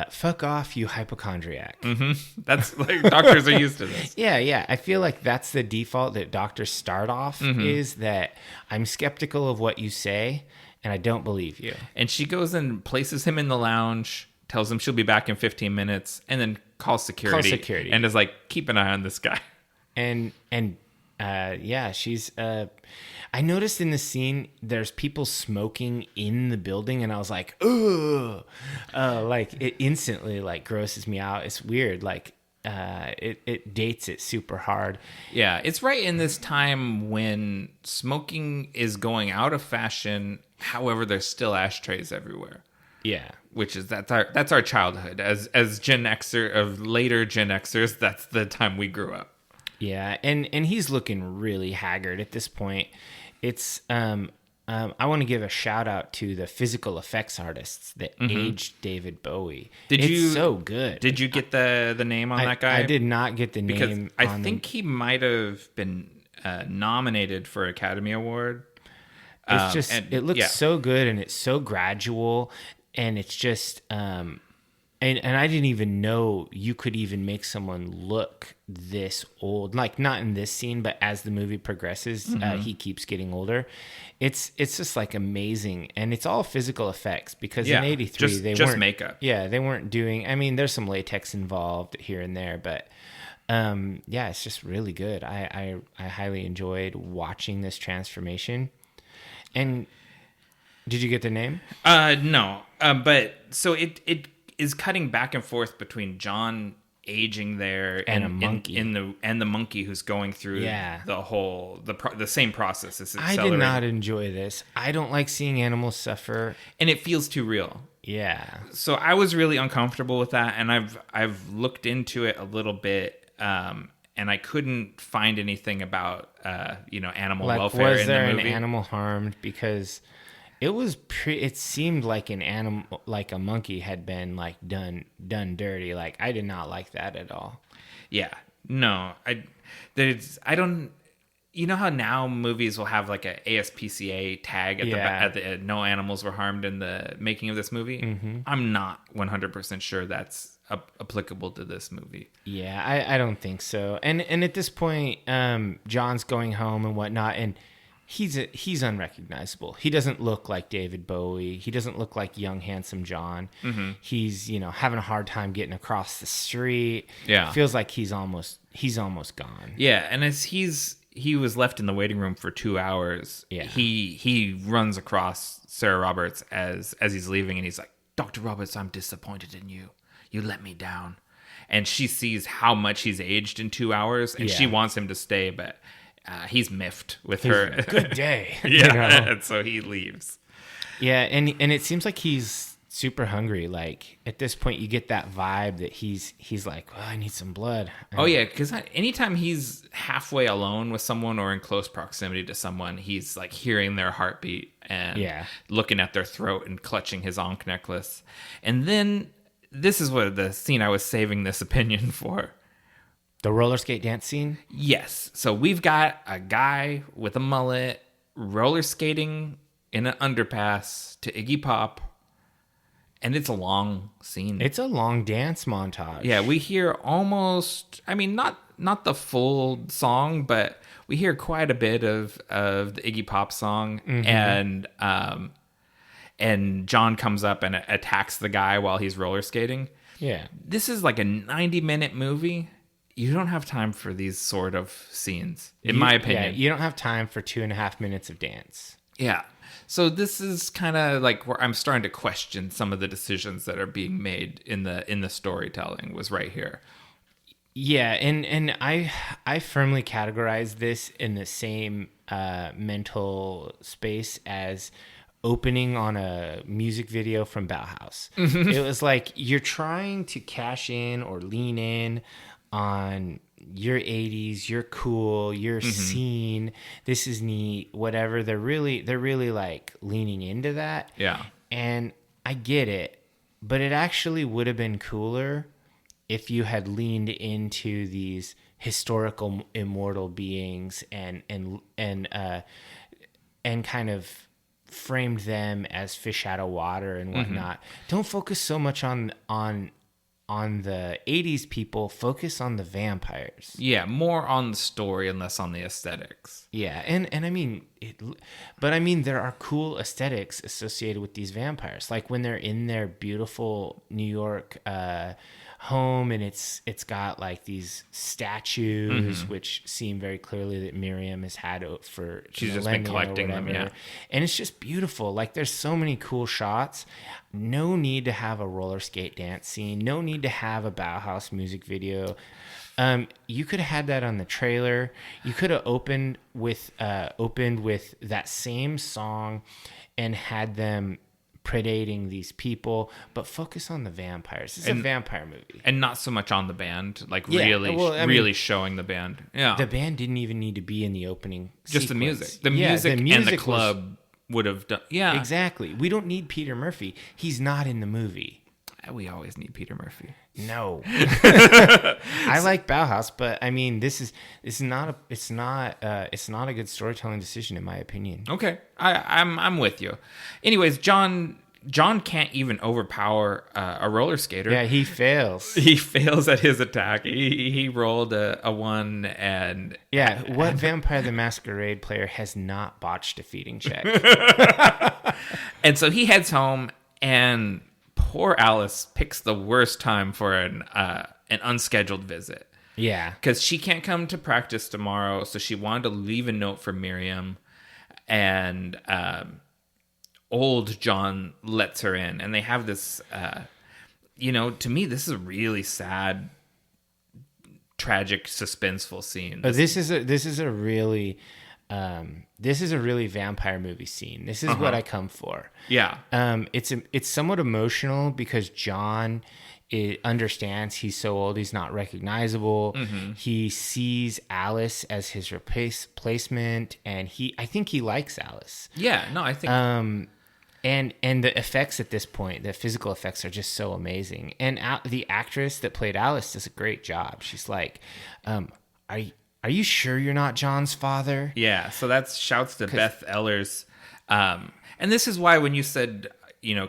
"Fuck off, you hypochondriac." Mm-hmm. That's like doctors are used to this. Yeah. I feel like that's the default that doctors start off is that I'm skeptical of what you say and I don't believe you. And she goes and places him in the lounge, tells him she'll be back in 15 minutes, and then calls security. And is like, "Keep an eye on this guy." And she's I noticed in the scene there's people smoking in the building and I was like, ugh. Like it instantly like grosses me out. It's weird. Like it dates it super hard. Yeah, it's right in this time when smoking is going out of fashion. However, there's still ashtrays everywhere. Yeah. Which is that's our childhood. As Gen Xer of later Gen Xers, that's the time we grew up. Yeah, and he's looking really haggard at this point. It's I want to give a shout out to the physical effects artists that aged David Bowie. It's so good. Did you get the name on that guy? I did not get the name. Because I think he might have been nominated for Academy Award. It's just it looks so good and it's so gradual and it's just and I didn't even know you could even make someone look this old. Like not in this scene, but as the movie progresses, he keeps getting older. It's just like amazing, and it's all physical effects because in '83 they just weren't makeup. Yeah, they weren't doing. I mean, there's some latex involved here and there, but it's just really good. I highly enjoyed watching this transformation. And did you get the name? No, but so it is cutting back and forth between John aging there and a monkey and the monkey who's going through the whole the same process. It's I did not enjoy this. I don't like seeing animals suffer, and it feels too real. Yeah. So I was really uncomfortable with that, and I've looked into it a little bit, and I couldn't find anything about animal welfare was in there the movie. An animal harmed? Because it was it seemed like an animal, like a monkey had been like done dirty. Like I did not like that at all. Yeah, no, I don't. You know how now movies will have like a ASPCA tag at the no animals were harmed in the making of this movie. Mm-hmm. I'm not 100% sure that's applicable to this movie. Yeah, I don't think so. And at this point, John's going home and whatnot, and he's unrecognizable. He doesn't look like David Bowie. He doesn't look like young, handsome John. Mm-hmm. He's having a hard time getting across the street. Yeah, it feels like he's almost gone. Yeah, and as he was left in the waiting room for 2 hours. Yeah, he runs across Sarah Roberts as he's leaving, and he's like, "Dr. Roberts, I'm disappointed in you. You let me down." And she sees how much he's aged in 2 hours, and she wants him to stay, but he's miffed with her. Good day. Yeah, and so he leaves. Yeah, and it seems like he's super hungry. Like at this point, you get that vibe that he's like, I need some blood. Oh yeah, because anytime he's halfway alone with someone or in close proximity to someone, he's like hearing their heartbeat and looking at their throat and clutching his Ankh necklace. And then this is what the scene I was saving this opinion for. The roller skate dance scene? Yes. So we've got a guy with a mullet roller skating in an underpass to Iggy Pop. And it's a long scene. It's a long dance montage. Yeah, we hear almost, I mean, not the full song, but we hear quite a bit of the Iggy Pop song. Mm-hmm. And John comes up and attacks the guy while he's roller skating. Yeah. This is like a 90-minute movie. You don't have time for these sort of scenes, in my opinion. Yeah, you don't have time for 2.5 minutes of dance. Yeah. So this is kind of like where I'm starting to question some of the decisions that are being made in the storytelling was right here. Yeah, and I firmly categorize this in the same mental space as opening on a music video from Bauhaus. Mm-hmm. It was like you're trying to cash in or lean in on your 80s, you're cool, you're scene, this is neat, whatever. They're really like leaning into that. Yeah. And I get it, but it actually would have been cooler if you had leaned into these historical immortal beings and kind of framed them as fish out of water and whatnot. Don't focus so much on the 80s people, focus on the vampires. Yeah, more on the story and less on the aesthetics. Yeah, and I mean, there are cool aesthetics associated with these vampires. Like when they're in their beautiful New York home, and it's got like these statues, which seem very clearly that Miriam has had for she's just been collecting them, yeah. And it's just beautiful. Like there's so many cool shots. No need to have a roller skate dance scene. No need to have a Bauhaus music video. You could have had that on the trailer. You could have opened with that same song and had them predating these people, but focus on the vampires. It's a vampire movie. And not so much on the band, like really showing the band. Yeah. The band didn't even need to be in the opening Just sequence. The music and the club would have done. Yeah. Exactly. We don't need Peter Murphy. He's not in the movie. We always need Peter Murphy. No. I like Bauhaus, but I mean, it's not a good storytelling decision in my opinion. Okay. I'm with you. Anyways, John can't even overpower a roller skater. Yeah, he fails. He fails at his attack. He rolled a 1 and... Yeah, what Vampire the Masquerade player has not botched a feeding check? And so he heads home, and poor Alice picks the worst time for an unscheduled visit. Yeah. Because she can't come to practice tomorrow, so she wanted to leave a note for Miriam, and... old John lets her in, and they have this, to me, this is a really sad, tragic, suspenseful scene. This is a really vampire movie scene. This is what I come for. Yeah. It's somewhat emotional because John understands he's so old he's not recognizable. He sees Alice as his replacement, and I think he likes Alice. Yeah, no, I think and the effects at this point, the physical effects are just so amazing. And the actress that played Alice does a great job. She's like, are you sure you're not John's father? Yeah, so that's shouts to Beth Ehlers. And this is why when you said,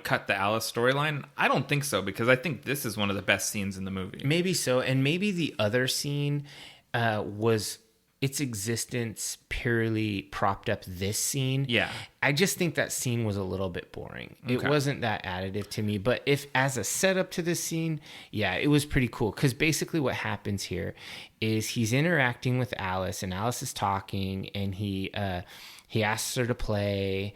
cut the Alice storyline, I don't think so, because I think this is one of the best scenes in the movie. Maybe so, and maybe the other scene was its existence purely propped up this scene. Yeah. I just think that scene was a little bit boring. Okay. It wasn't that additive to me, but if as a setup to this scene, yeah, it was pretty cool. Because basically what happens here is he's interacting with Alice, and Alice is talking, and he asks her to play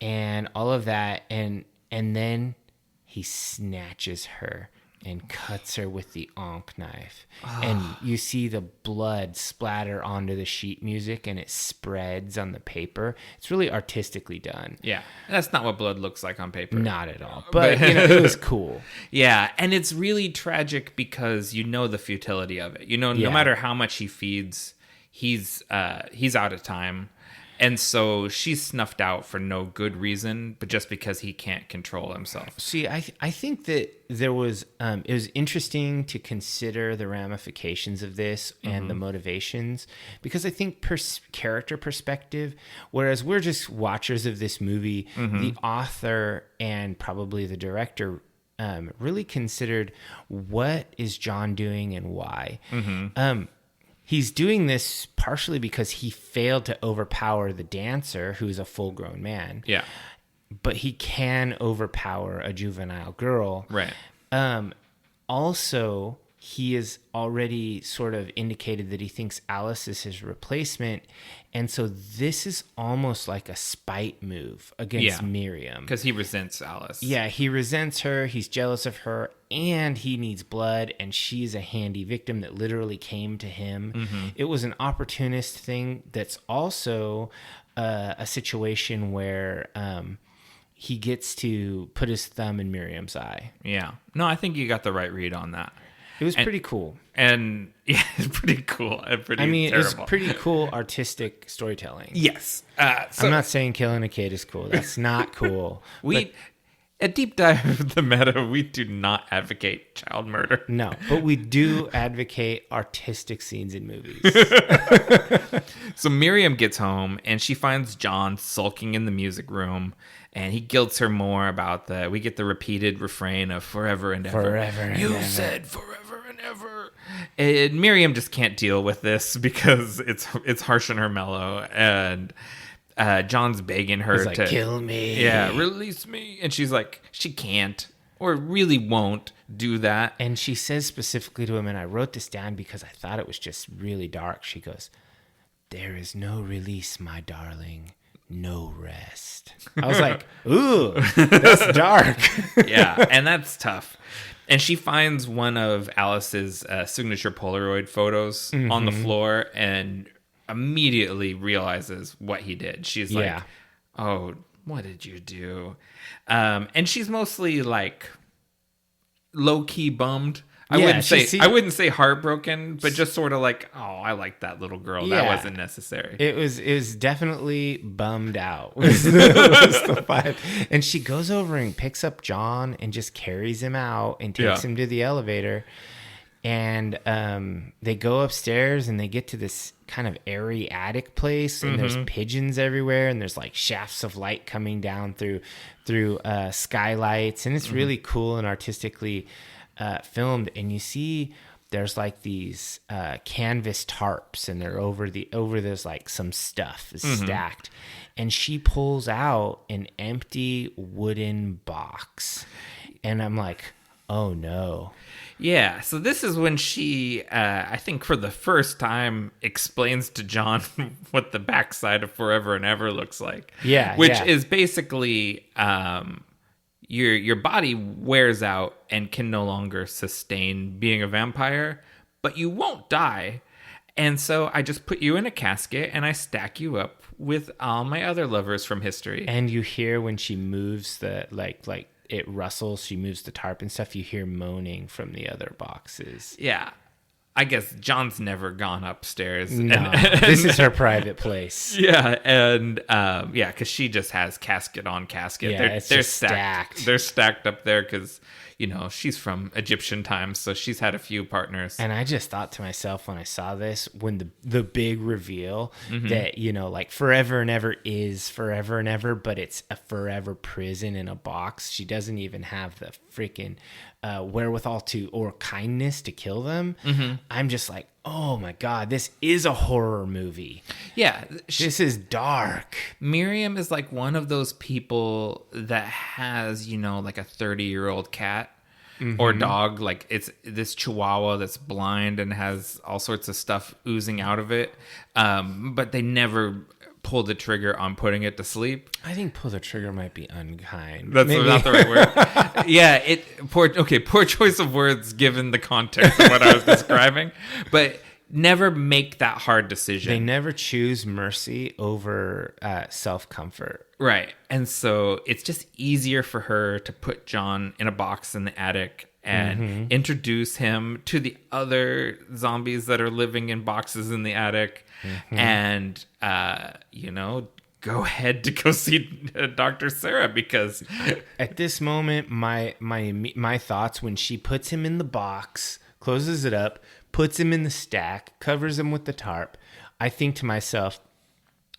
and all of that, and then he snatches her and cuts her with the Ankh knife. And you see the blood splatter onto the sheet music and it spreads on the paper. It's really artistically done. Yeah. That's not what blood looks like on paper. Not at all. But, it was cool. Yeah. And it's really tragic because you know the futility of it. No matter how much he feeds, he's out of time. And so she's snuffed out for no good reason, but just because he can't control himself. See, I think that there was it was interesting to consider the ramifications of this and the motivations, because I think character perspective, whereas we're just watchers of this movie, the author and probably the director really considered what is John doing and why. He's doing this partially because he failed to overpower the dancer, who's a full-grown man. Yeah. But he can overpower a juvenile girl. Right. Also, he has already sort of indicated that he thinks Alice is his replacement. And so this is almost like a spite move against Miriam. Because he resents Alice. Yeah, he resents her. He's jealous of her. And he needs blood. And she's a handy victim that literally came to him. It was an opportunist thing that's also a situation where he gets to put his thumb in Miriam's eye. Yeah. No, I think you got the right read on that. It was pretty cool. And yeah, it's pretty cool. Pretty terrible. It was pretty cool artistic storytelling. Yes. I'm not saying killing a kid is cool. That's not cool. A deep dive of the meta, we do not advocate child murder. No, but we do advocate artistic scenes in movies. So Miriam gets home and she finds John sulking in the music room, and he guilts her more about we get the repeated refrain of forever and ever. Forever and you ever. said forever and ever. And Miriam just can't deal with this because it's harsh on her mellow, and John's begging her to kill me. Yeah, release me. And she's like, she can't or really won't do that. And she says specifically to him, and I wrote this down because I thought it was just really dark. She goes, "There is no release, my darling. No rest." I was like, ooh, that's dark. Yeah, and that's tough. And she finds one of Alice's signature Polaroid photos on the floor and immediately realizes what he did. She's like, oh, what did you I and she's mostly like low-key bummed. I wouldn't say heartbroken, but just sort of like, oh, I like that little girl. Yeah. That wasn't necessary. It was definitely bummed out. Was the vibe. And she goes over and picks up John and just carries him out and takes him to the elevator. And they go upstairs and they get to this kind of airy attic place, and there's pigeons everywhere, and there's like shafts of light coming down through skylights, and it's really cool and artistically filmed. And you see there's like these canvas tarps, and they're over there's like some stuff is stacked, and she pulls out an empty wooden box, and I'm like, oh no. Yeah, so this is when she, I think for the first time, explains to John what the backside of Forever and Ever looks like. Yeah, which is basically your body wears out and can no longer sustain being a vampire, but you won't die. And so I just put you in a casket and I stack you up with all my other lovers from history. And you hear when she moves the like it rustles, she moves the tarp and stuff, you hear moaning from the other boxes. Yeah. I guess John's never gone upstairs. No, this is her private place. Yeah, and because she just has casket on casket. Yeah, they're stacked. They're stacked up there because, she's from Egyptian times, so she's had a few partners. And I just thought to myself when I saw this, when the big reveal that, like Forever and Ever is Forever and Ever, but it's a forever prison in a box. She doesn't even have the freaking wherewithal or kindness to kill them. I'm just like, oh my God, this is a horror movie. Yeah. This is dark. Miriam is like one of those people that has, like a 30-year-old cat or dog. Like it's this chihuahua that's blind and has all sorts of stuff oozing out of it. But they never pull the trigger on putting it to sleep. I think pull the trigger might be unkind. That's not the right word. Yeah, poor choice of words given the context of what I was describing. But never make that hard decision. They never choose mercy over self-comfort. Right. And so it's just easier for her to put John in a box in the attic and introduce him to the other zombies that are living in boxes in the attic. And, go ahead to go see Dr. Sarah, because at this moment, my thoughts when she puts him in the box, closes it up, puts him in the stack, covers him with the tarp, I think to myself,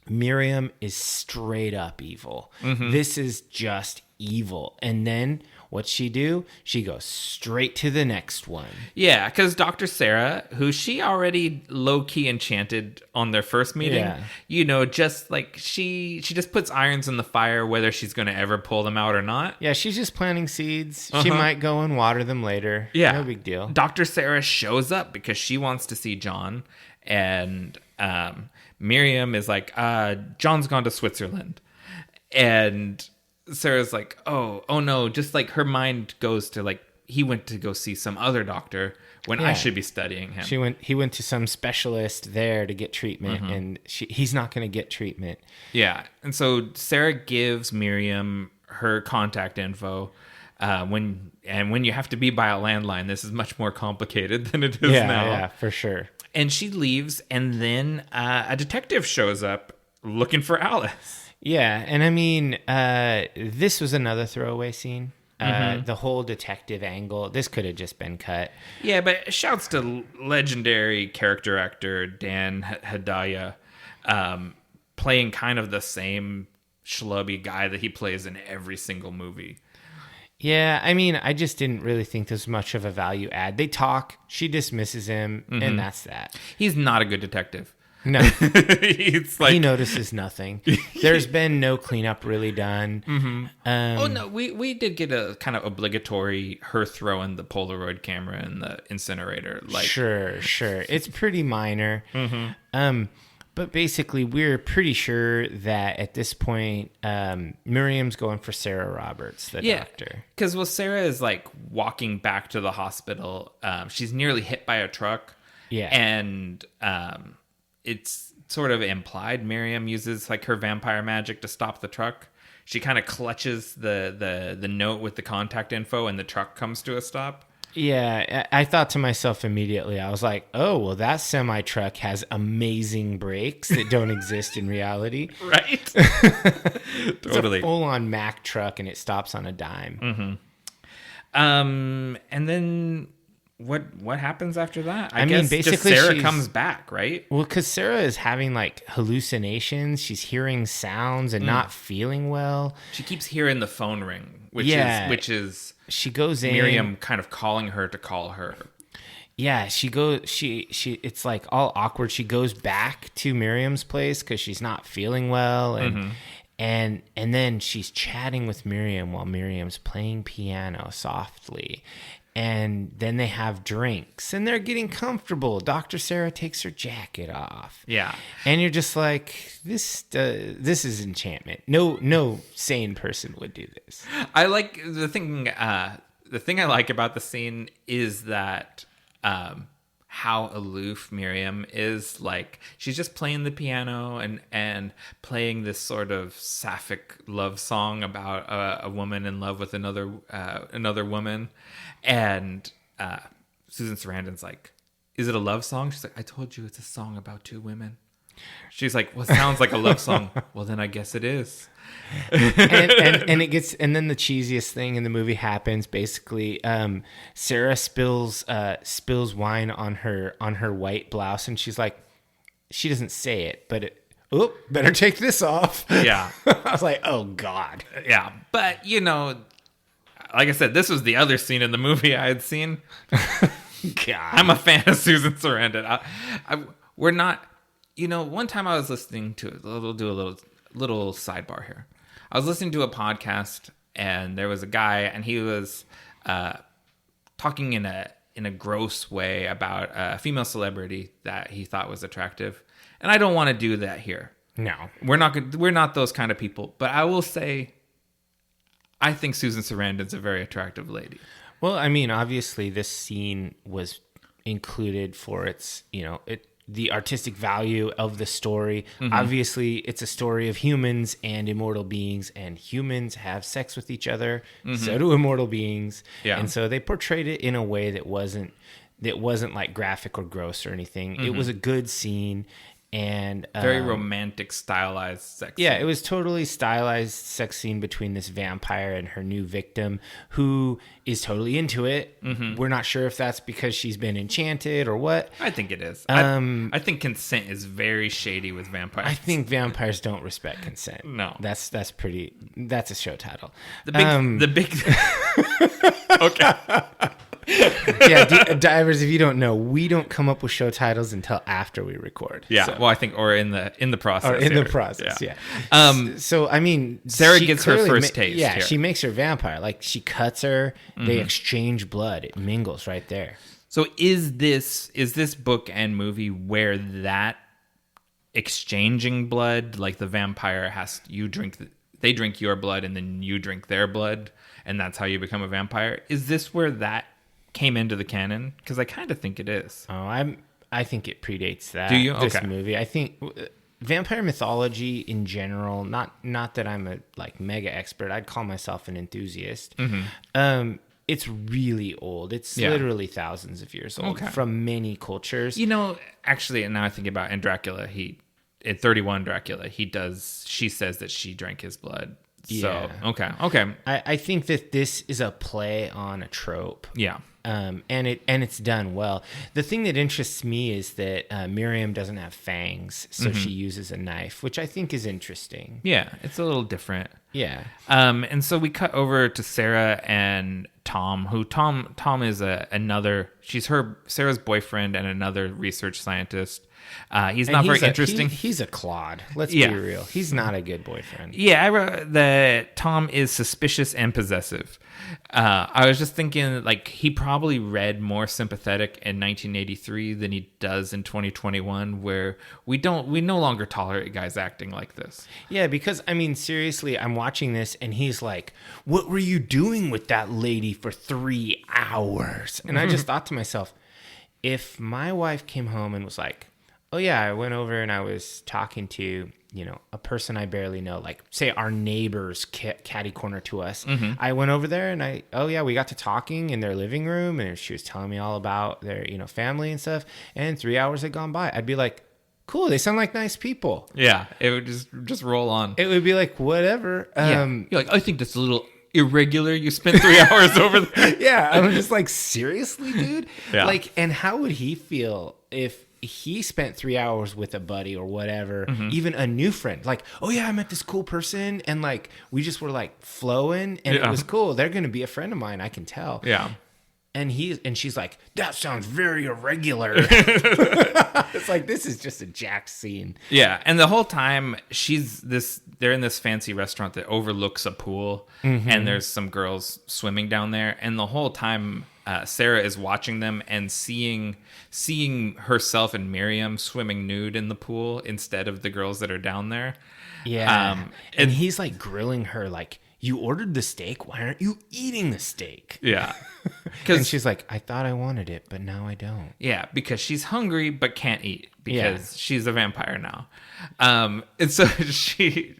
Miriam is straight up evil. This is just evil. And then what's she do? She goes straight to the next one. Yeah, because Dr. Sarah, who she already low-key enchanted on their first meeting, just like she just puts irons in the fire whether she's going to ever pull them out or not. Yeah, she's just planting seeds. She might go and water them later. Yeah. No big deal. Dr. Sarah shows up because she wants to see John, and Miriam is like, John's gone to Switzerland. And Sarah's like, oh no, just like her mind goes to like, he went to go see some other doctor when I should be studying him. He went to some specialist there to get treatment, and he's not going to get treatment. Yeah. And so Sarah gives Miriam her contact info. When you have to be by a landline, this is much more complicated than it is now. Yeah, for sure. And she leaves, and then a detective shows up looking for Alice. Yeah, and I mean, this was another throwaway scene. The whole detective angle, this could have just been cut. Yeah, but shouts to legendary character actor Dan Hedaya, playing kind of the same schlubby guy that he plays in every single movie. Yeah, I mean, I just didn't really think there's much of a value add. They talk, she dismisses him, and that's that. He's not a good detective. No. It's like, he notices nothing. There's been no cleanup really done. We did get a kind of obligatory her throwing the Polaroid camera in the incinerator. Like, sure. It's pretty minor. But basically, we're pretty sure that at this point, Miriam's going for Sarah Roberts, the doctor. Because Sarah is like walking back to the hospital. She's nearly hit by a truck. Yeah. And it's sort of implied Miriam uses like her vampire magic to stop the truck. She kind of clutches the note with the contact info, and the truck comes to a stop. Yeah, I thought to myself immediately, I was like, oh, well, that semi-truck has amazing brakes that don't exist in reality. Right? Totally. It's a full-on Mack truck, and it stops on a dime. And then what happens after that? I mean, guess basically just Sarah comes back, right? Well, because Sarah is having like hallucinations. She's hearing sounds and not feeling well. She keeps hearing the phone ring, which is she goes in. Miriam kind of calling her to call her. Yeah, she it's like all awkward. She goes back to Miriam's place because she's not feeling well, and then she's chatting with Miriam while Miriam's playing piano softly. And then they have drinks, and they're getting comfortable. Dr. Sarah takes her jacket off. Yeah. And you're just like, this is enchantment. No sane person would do this. I like the thing I like about the scene is that how aloof Miriam is. Like, she's just playing the piano and playing this sort of sapphic love song about a woman in love with another woman. And Susan Sarandon's like, is it a love song? She's like, I told you it's a song about two women. She's like, well, it sounds like a love song. Well, then I guess it is. and it gets, and then the cheesiest thing in the movie happens. Basically, Sarah spills wine on her white blouse, and she's like, she doesn't say it, but better take this off. Yeah. I was like, oh God. Yeah, but like I said, this was the other scene in the movie I had seen. God. I'm a fan of Susan Sarandon. We're not, one time I was listening to, we'll do a little sidebar here. I was listening to a podcast, and there was a guy, and he was talking in a gross way about a female celebrity that he thought was attractive. And I don't want to do that here. No. We're not those kind of people. But I will say, I think Susan Sarandon's a very attractive lady. Well, I mean, obviously this scene was included for its, the artistic value of the story. Mm-hmm. Obviously, it's a story of humans and immortal beings, and humans have sex with each other. Mm-hmm. So do immortal beings. Yeah. And so they portrayed it in a way that wasn't like graphic or gross or anything. Mm-hmm. It was a good scene. And very romantic, stylized sex scene. Yeah, it was totally stylized sex scene between this vampire and her new victim, who is totally into it. Mm-hmm. We're not sure if that's because she's been enchanted or what. I think it is. I think consent is very shady with vampires. I think vampires don't respect consent. No, that's a show title. The big. Okay. Yeah, divers, if you don't know, we don't come up with show titles until after we record. Yeah, so. Well, I think, or in the process. Or in the process, yeah. So, I mean, Sarah gets her first taste. Yeah, here. she makes her vampire. Like, she cuts her, they exchange blood. It mingles right there. So is this book and movie where that exchanging blood, like the vampire they drink your blood and then you drink their blood, and that's how you become a vampire? Is this where that came into the canon? Because I kind of think it is. Oh, I think it predates that. Do you? This okay. movie. I think vampire mythology in general. Not that I'm a mega expert. I'd call myself an enthusiast. Mm-hmm. It's really old. It's literally thousands of years old from many cultures. Actually, and now I think about in Dracula, in 31 Dracula, she says that she drank his blood. So, okay. I think that this is a play on a trope. Yeah. And it's done well. The thing that interests me is that Miriam doesn't have fangs, so she uses a knife, which I think is interesting. Yeah, it's a little different. Yeah. And so we cut over to Sarah and Tom, who Tom is she's Sarah's boyfriend and another research scientist. He's not very interesting. He's a clod. Let's be real. He's not a good boyfriend. Yeah, I wrote that Tom is suspicious and possessive. I was just thinking, like, he probably read more sympathetic in 1983 than he does in 2021, where we no longer tolerate guys acting like this. Yeah, because, I mean, seriously, I'm watching this and he's like, what were you doing with that lady for 3 hours? And I just thought to myself, if my wife came home and was like, oh yeah, I went over and I was talking to, a person I barely know, like say our neighbor's catty corner to us. Mm-hmm. I went over there and we got to talking in their living room and she was telling me all about their, family and stuff. And 3 hours had gone by. I'd be like, cool, they sound like nice people. Yeah, it would just roll on. It would be like, whatever. You're like, I think that's a little irregular. You spent 3 hours over there. Yeah, I'm just like, seriously, dude? Yeah. Like, and how would he feel if he spent 3 hours with a buddy or whatever, even a new friend, like, oh yeah, I met this cool person and like we just were like flowing and it was cool. They're going to be a friend of mine, I can tell. Yeah. And she's like, that sounds very irregular. It's like, this is just a jacked scene. Yeah. And the whole time they're in this fancy restaurant that overlooks a pool and there's some girls swimming down there. And the whole time, Sarah is watching them and seeing herself and Miriam swimming nude in the pool instead of the girls that are down there. Yeah. And he's like grilling her like, you ordered the steak. Why aren't you eating the steak? Yeah. And she's like, I thought I wanted it, but now I don't. Yeah, because she's hungry but can't eat because she's a vampire now. And so she's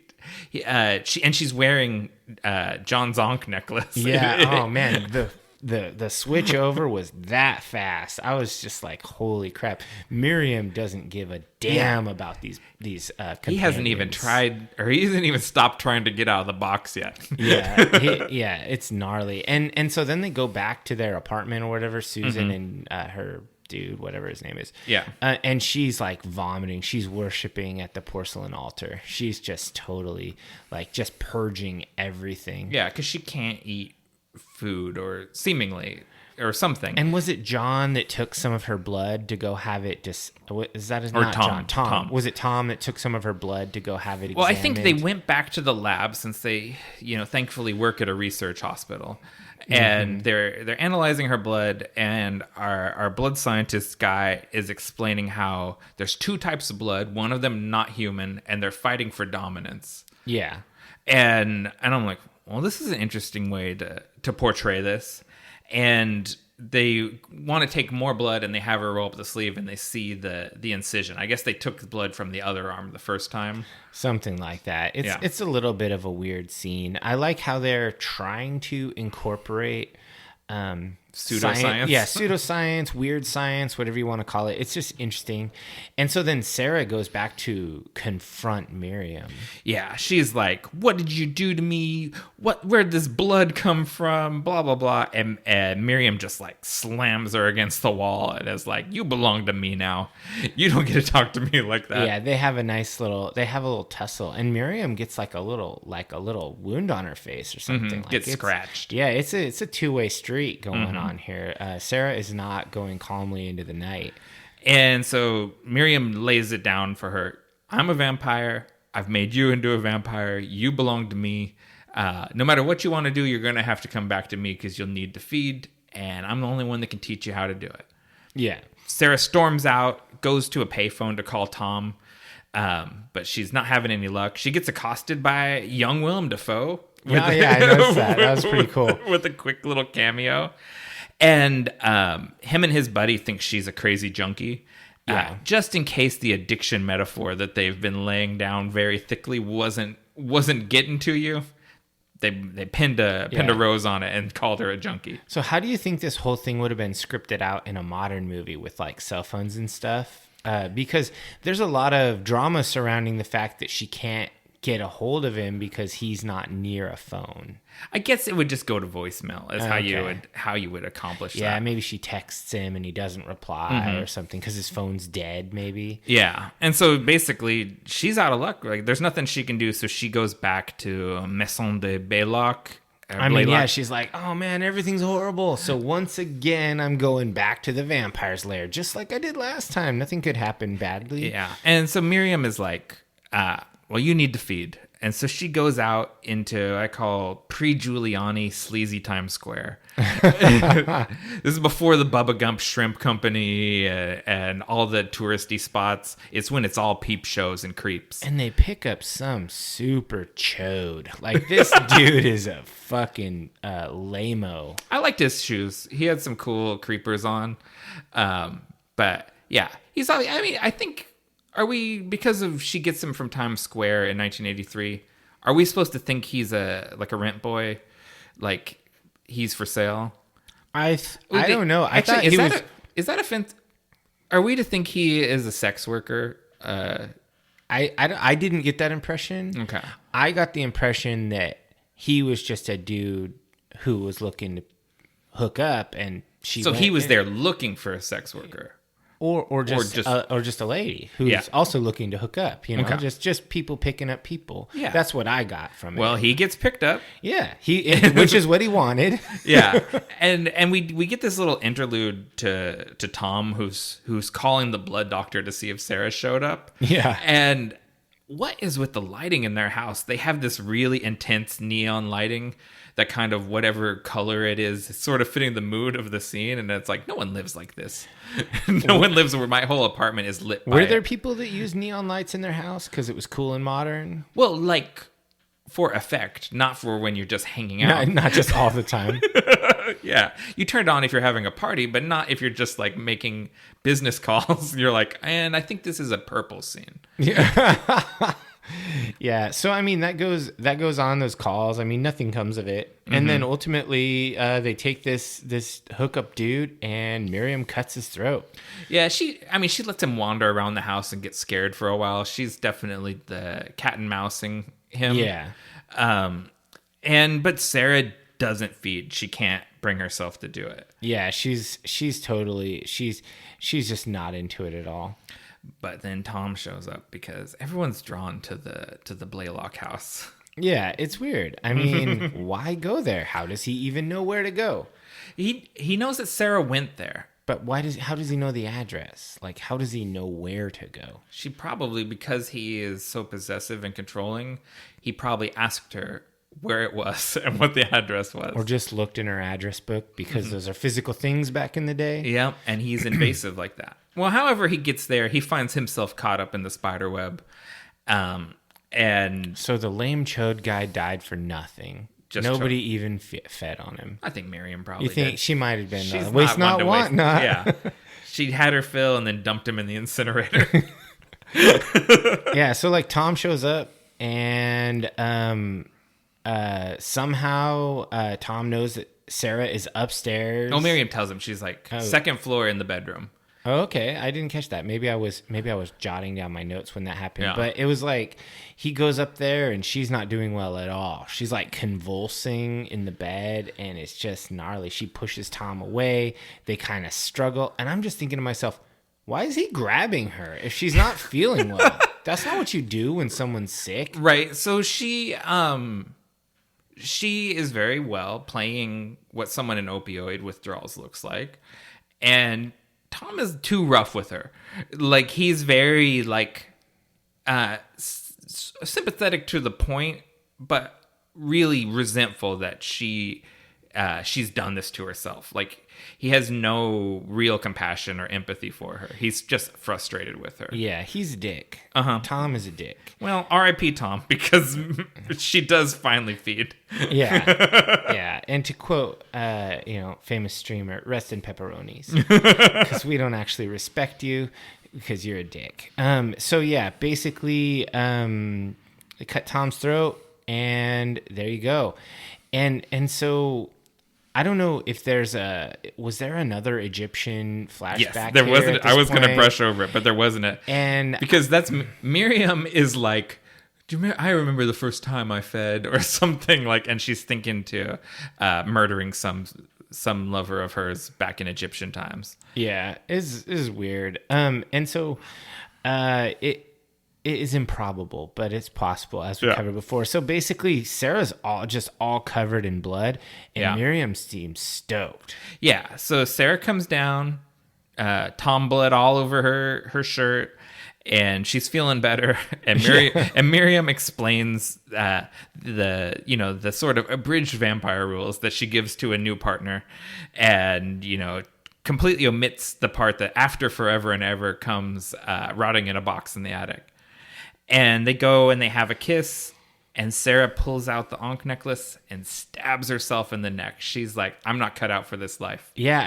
wearing John Zonk necklace. Yeah. Oh man, the switch over was that fast. I was just like, holy crap. Miriam doesn't give a damn about these companions. He hasn't even tried, or he hasn't even stopped trying to get out of the box yet. Yeah, it's gnarly. And so then they go back to their apartment or whatever, Susan and her dude, whatever his name is. Yeah. And she's like vomiting. She's worshiping at the porcelain altar. She's just totally like just purging everything. Yeah, because she can't eat food or seemingly or something. And was it John that took some of her blood to go have it is that or not Tom. John? Was it Tom that took some of her blood to go have it examined? Well, I think they went back to the lab since they, thankfully work at a research hospital. And they're analyzing her blood, and our blood scientist guy is explaining how there's two types of blood, one of them not human, and they're fighting for dominance. Yeah. And I'm like, well, this is an interesting way to portray this. And they want to take more blood, and they have her roll up the sleeve, and they see the incision. I guess they took the blood from the other arm the first time. Something like that. It's a little bit of a weird scene. I like how they're trying to incorporate pseudoscience. Pseudoscience, weird science, whatever you want to call it. It's just interesting. And so then Sarah goes back to confront Miriam. Yeah, she's like, "What did you do to me? Where'd this blood come from? Blah blah blah." And Miriam just like slams her against the wall and is like, "You belong to me now. You don't get to talk to me like that." Yeah, they have a little tussle, and Miriam gets like a little wound on her face or something. Gets scratched. Yeah, it's a two-way street going on here. Sarah is not going calmly into the night. And so Miriam lays it down for her. I'm a vampire. I've made you into a vampire. You belong to me. No matter what you want to do, you're going to have to come back to me because you'll need to feed. And I'm the only one that can teach you how to do it. Yeah. Sarah storms out, goes to a payphone to call Tom. But she's not having any luck. She gets accosted by young Willem Dafoe. I noticed that. That was pretty cool. With a quick little cameo. And him and his buddy think she's a crazy junkie. Just in case the addiction metaphor that they've been laying down very thickly wasn't getting to you, they pinned a rose on it and called her a junkie. So how do you think this whole thing would have been scripted out in a modern movie with like cell phones and stuff? Because there's a lot of drama surrounding the fact that she can't get a hold of him because he's not near a phone. I guess it would just go to voicemail is how you would accomplish that. Yeah, maybe she texts him and he doesn't reply or something because his phone's dead, maybe. Yeah, and so basically she's out of luck. Like there's nothing she can do, so she goes back to Maison de Blaylock. She's like, oh man, everything's horrible. So once again, I'm going back to the vampire's lair, just like I did last time. Nothing could happen badly. Yeah, and so Miriam is like, well, you need to feed. And so she goes out into, I call pre-Giuliani sleazy Times Square. This is before the Bubba Gump Shrimp Company and all the touristy spots. It's when it's all peep shows and creeps. And they pick up some super chode. Like, this dude is a fucking lame-o. I liked his shoes. He had some cool creepers on. But, yeah. I think... because she gets him from Times Square in 1983, are we supposed to think he's a rent boy? Like, he's for sale? I don't know. Actually, is that offensive? Are we to think he is a sex worker? I didn't get that impression. Okay. I got the impression that he was just a dude who was looking to hook up, and he was there looking for a sex worker. Or just a lady who's also looking to hook up, just people picking up people. Yeah. That's what I got from it. Well, he gets picked up. Yeah, which is what he wanted. Yeah, and we get this little interlude to Tom who's calling the blood doctor to see if Sarah showed up. Yeah, and what is with the lighting in their house? They have this really intense neon lighting that kind of whatever color it is, it's sort of fitting the mood of the scene. And it's like, no one lives like this. No one lives where my whole apartment is lit by Were there people that used neon lights in their house because it was cool and modern? Well, like for effect, not for when you're just hanging out. Not just all the time. Yeah. You turn it on if you're having a party, but not if you're just like making business calls. You're like, and I think this is a purple scene. Yeah. Yeah, so I mean that goes on those calls. I mean nothing comes of it, and then ultimately they take this hookup dude, and Miriam cuts his throat. Yeah, she lets him wander around the house and get scared for a while. She's definitely the cat and mousing him. Yeah, but Sarah doesn't feed. She can't bring herself to do it. Yeah, she's just not into it at all. But then Tom shows up because everyone's drawn to the Blaylock house. Yeah, it's weird. I mean, why go there? How does he even know where to go? He knows that Sarah went there. But how does he know the address? Like, how does he know where to go? She probably, because he is so possessive and controlling, he probably asked her, where it was and what the address was. Or just looked in her address book because those are physical things back in the day. Yeah, and he's invasive like that. Well, however he gets there, he finds himself caught up in the spider web. And so the lame chode guy died for nothing. Nobody even fed on him. I think Miriam probably You think did. she might have been She's waste not want not. Yeah. She had her fill and then dumped him in the incinerator. Yeah, so like Tom shows up and somehow Tom knows that Sarah is upstairs. Oh, Miriam tells him. She's like, second floor in the bedroom. Oh, okay. I didn't catch that. Maybe I was jotting down my notes when that happened. Yeah. But it was like he goes up there and she's not doing well at all. She's like convulsing in the bed and it's just gnarly. She pushes Tom away. They kind of struggle. And I'm just thinking to myself, why is he grabbing her if she's not feeling well? That's not what you do when someone's sick. Right. So she is very well playing what someone in opioid withdrawals looks like. And Tom is too rough with her. Like, he's very, like, sympathetic to the point, but really resentful that she's done this to herself. Like, he has no real compassion or empathy for her. He's just frustrated with her. Yeah, he's a dick. Uh-huh. Tom is a dick. Well, R.I.P. Tom, because she does finally feed. Yeah, yeah. And to quote, famous streamer, rest in pepperonis, because we don't actually respect you because you're a dick. So yeah, basically, they cut Tom's throat, and there you go. And so I don't know if was there another Egyptian flashback? Yes, there wasn't. I was going to brush over it, but there wasn't it. And because that's Miriam is like, I remember the first time I fed or something like, and she's thinking to murdering some lover of hers back in Egyptian times. Yeah, is weird. And so it is improbable, but it's possible, as we covered before. So basically, Sarah's all covered in blood, and Miriam seems stoked. Yeah, so Sarah comes down, Tom blood all over her shirt, and she's feeling better. And Miriam explains the sort of abridged vampire rules that she gives to a new partner, and completely omits the part that after forever and ever comes rotting in a box in the attic. And they go and they have a kiss, and Sarah pulls out the Ankh necklace and stabs herself in the neck. She's like, I'm not cut out for this life. Yeah,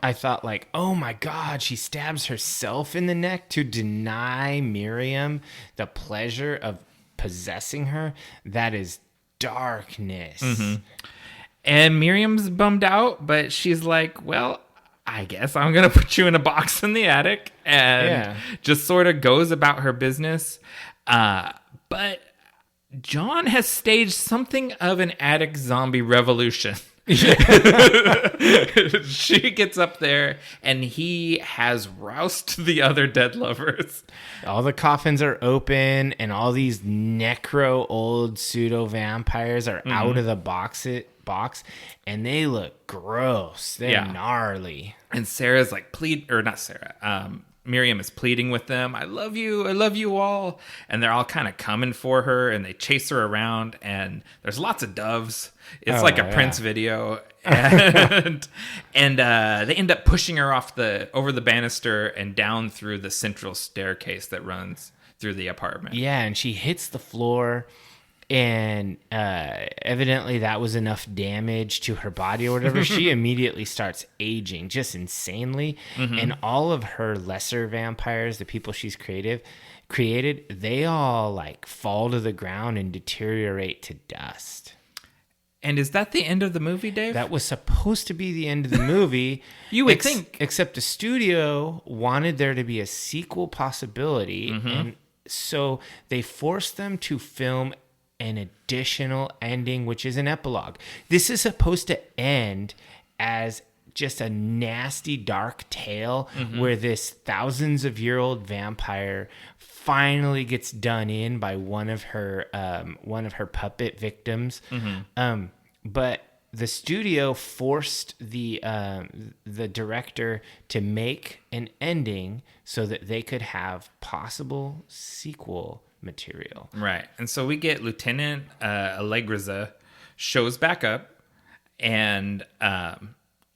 I thought like, oh my God, she stabs herself in the neck to deny Miriam the pleasure of possessing her. That is darkness. Mm-hmm. And Miriam's bummed out, but she's like, well, I guess I'm going to put you in a box in the attic, and just sort of goes about her business. But John has staged something of an attic zombie revolution. She gets up there and he has roused the other dead lovers. All the coffins are open and all these necro old pseudo vampires are out of the box and they look gross. They're gnarly. And Sarah's like Miriam is pleading with them. I love you all. And they're all kind of coming for her and they chase her around and there's lots of doves. It's like a Prince video. And they end up pushing her over the banister and down through the central staircase that runs through the apartment. Yeah, and she hits the floor. And evidently that was enough damage to her body or whatever. She immediately starts aging just insanely. Mm-hmm. And all of her lesser vampires, the people she's created, they all like fall to the ground and deteriorate to dust. And is that the end of the movie, Dave? That was supposed to be the end of the movie. You would think. Except the studio wanted there to be a sequel possibility. Mm-hmm. And so they forced them to film an additional ending, which is an epilogue. This is supposed to end as just a nasty dark tale where this thousands of year old vampire finally gets done in by one of her puppet victims. But the studio forced the director to make an ending so that they could have possible sequel material. Right. And so we get Lieutenant Allegraza, shows back up, and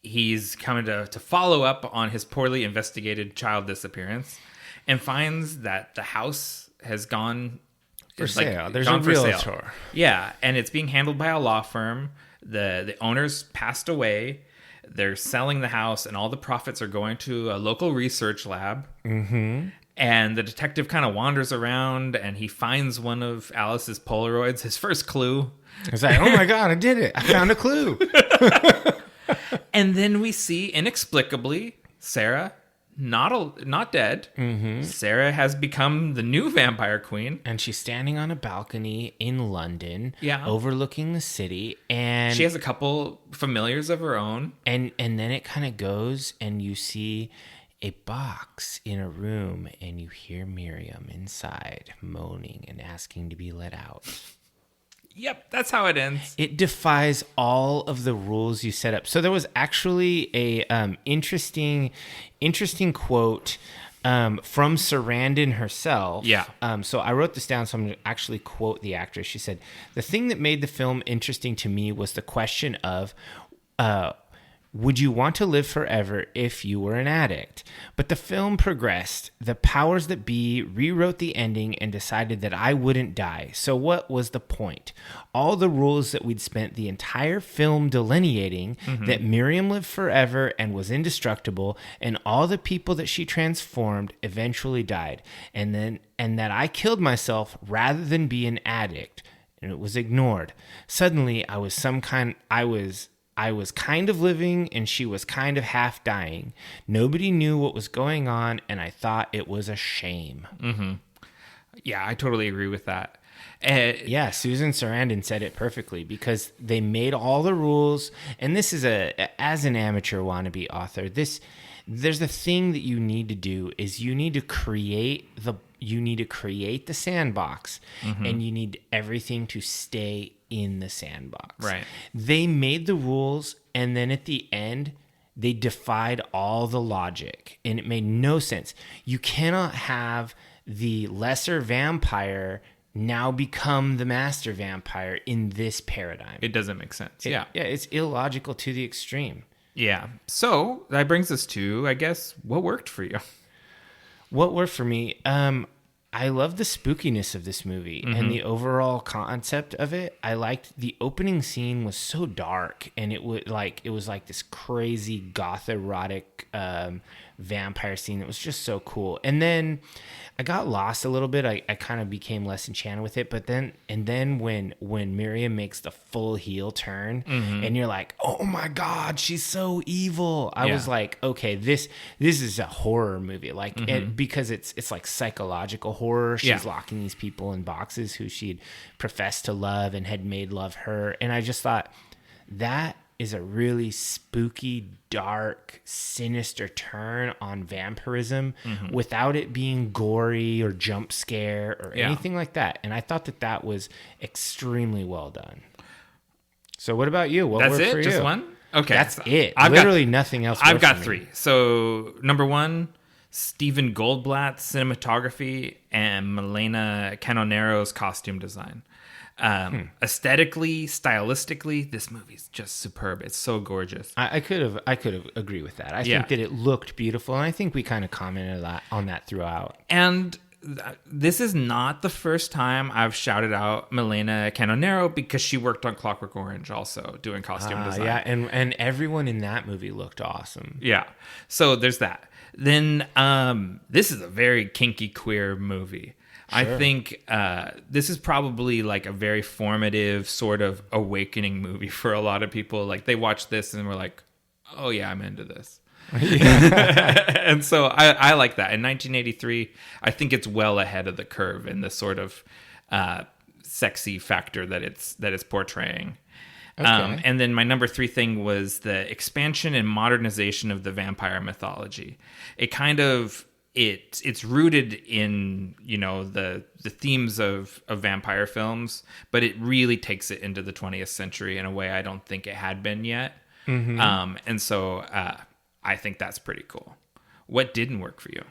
he's coming to follow up on his poorly investigated child disappearance, and finds that the house has gone for sale. There's a realtor. Yeah, and it's being handled by a law firm. The owners passed away. They're selling the house, and all the profits are going to a local research lab. Mm-hmm. And the detective kind of wanders around, and he finds one of Alice's Polaroids, his first clue. It's like, oh my God, I did it. I found a clue. And then we see, inexplicably, Sarah, not dead. Mm-hmm. Sarah has become the new vampire queen. And she's standing on a balcony in London, yeah, overlooking the city. And she has a couple familiars of her own. And then it kind of goes, and you see a box in a room, and you hear Miriam inside moaning and asking to be let out. Yep, that's how it ends. It defies all of the rules you set up. So there was actually a interesting quote from Sarandon herself. Yeah. So I wrote this down, so I'm going to actually quote the actress. She said, "The thing that made the film interesting to me was the question of, would you want to live forever if you were an addict? But the film progressed. The powers that be rewrote the ending and decided that I wouldn't die. So what was the point? All the rules that we'd spent the entire film delineating, that Miriam lived forever and was indestructible, and all the people that she transformed eventually died, and that I killed myself rather than be an addict, and it was ignored. Suddenly, I was kind of living, and she was kind of half dying. Nobody knew what was going on, and I thought it was a shame." Mm-hmm. Yeah, I totally agree with that. Yeah, Susan Sarandon said it perfectly, because they made all the rules, and this is as an amateur wannabe author, there's the thing that you need to do is you need to create the sandbox, and you need everything to stay in the sandbox. Right. They made the rules, and then at the end, they defied all the logic, and it made no sense. You cannot have the lesser vampire now become the master vampire in this paradigm. It doesn't make sense. Yeah, it's illogical to the extreme. Yeah. So that brings us to, I guess, what worked for you? What worked for me? I love the spookiness of this movie and the overall concept of it. I liked the opening scene was so dark, and it was like this crazy goth erotic vampire scene. It was just so cool. And then I got lost a little bit. I kind of became less enchanted with it. But then when Miriam makes the full heel turn, and you're like, oh my God, she's so evil. I was like, okay, this is a horror movie, like because it's like psychological horror. She's locking these people in boxes who she'd professed to love and had made love her. And I just thought that is a really spooky, dark, sinister turn on vampirism without it being gory or jump scare or anything like that. And I thought that was extremely well done. So what about you? What worked for you? Just one? Okay. That's it. Literally nothing else. I've got three. So number one, Stephen Goldblatt's cinematography and Milena Canonero's costume design. Aesthetically, stylistically, this movie's just superb. It's so gorgeous. I could have agreed with that. I think that it looked beautiful, and I think we kind of commented on that throughout. And this is not the first time I've shouted out Milena Canonero, because she worked on Clockwork Orange also doing costume design. Yeah, and everyone in that movie looked awesome. Yeah. So there's that. Then this is a very kinky queer movie. Sure. I think this is probably like a very formative sort of awakening movie for a lot of people. Like they watch this and were like, oh yeah, I'm into this. And so I like that. In 1983, I think it's well ahead of the curve in the sort of sexy factor that it's portraying. Okay. And then my number three thing was the expansion and modernization of the vampire mythology. It kind of it's rooted in, the themes of vampire films, but it really takes it into the 20th century in a way I don't think it had been yet. And so I think that's pretty cool. What didn't work for you?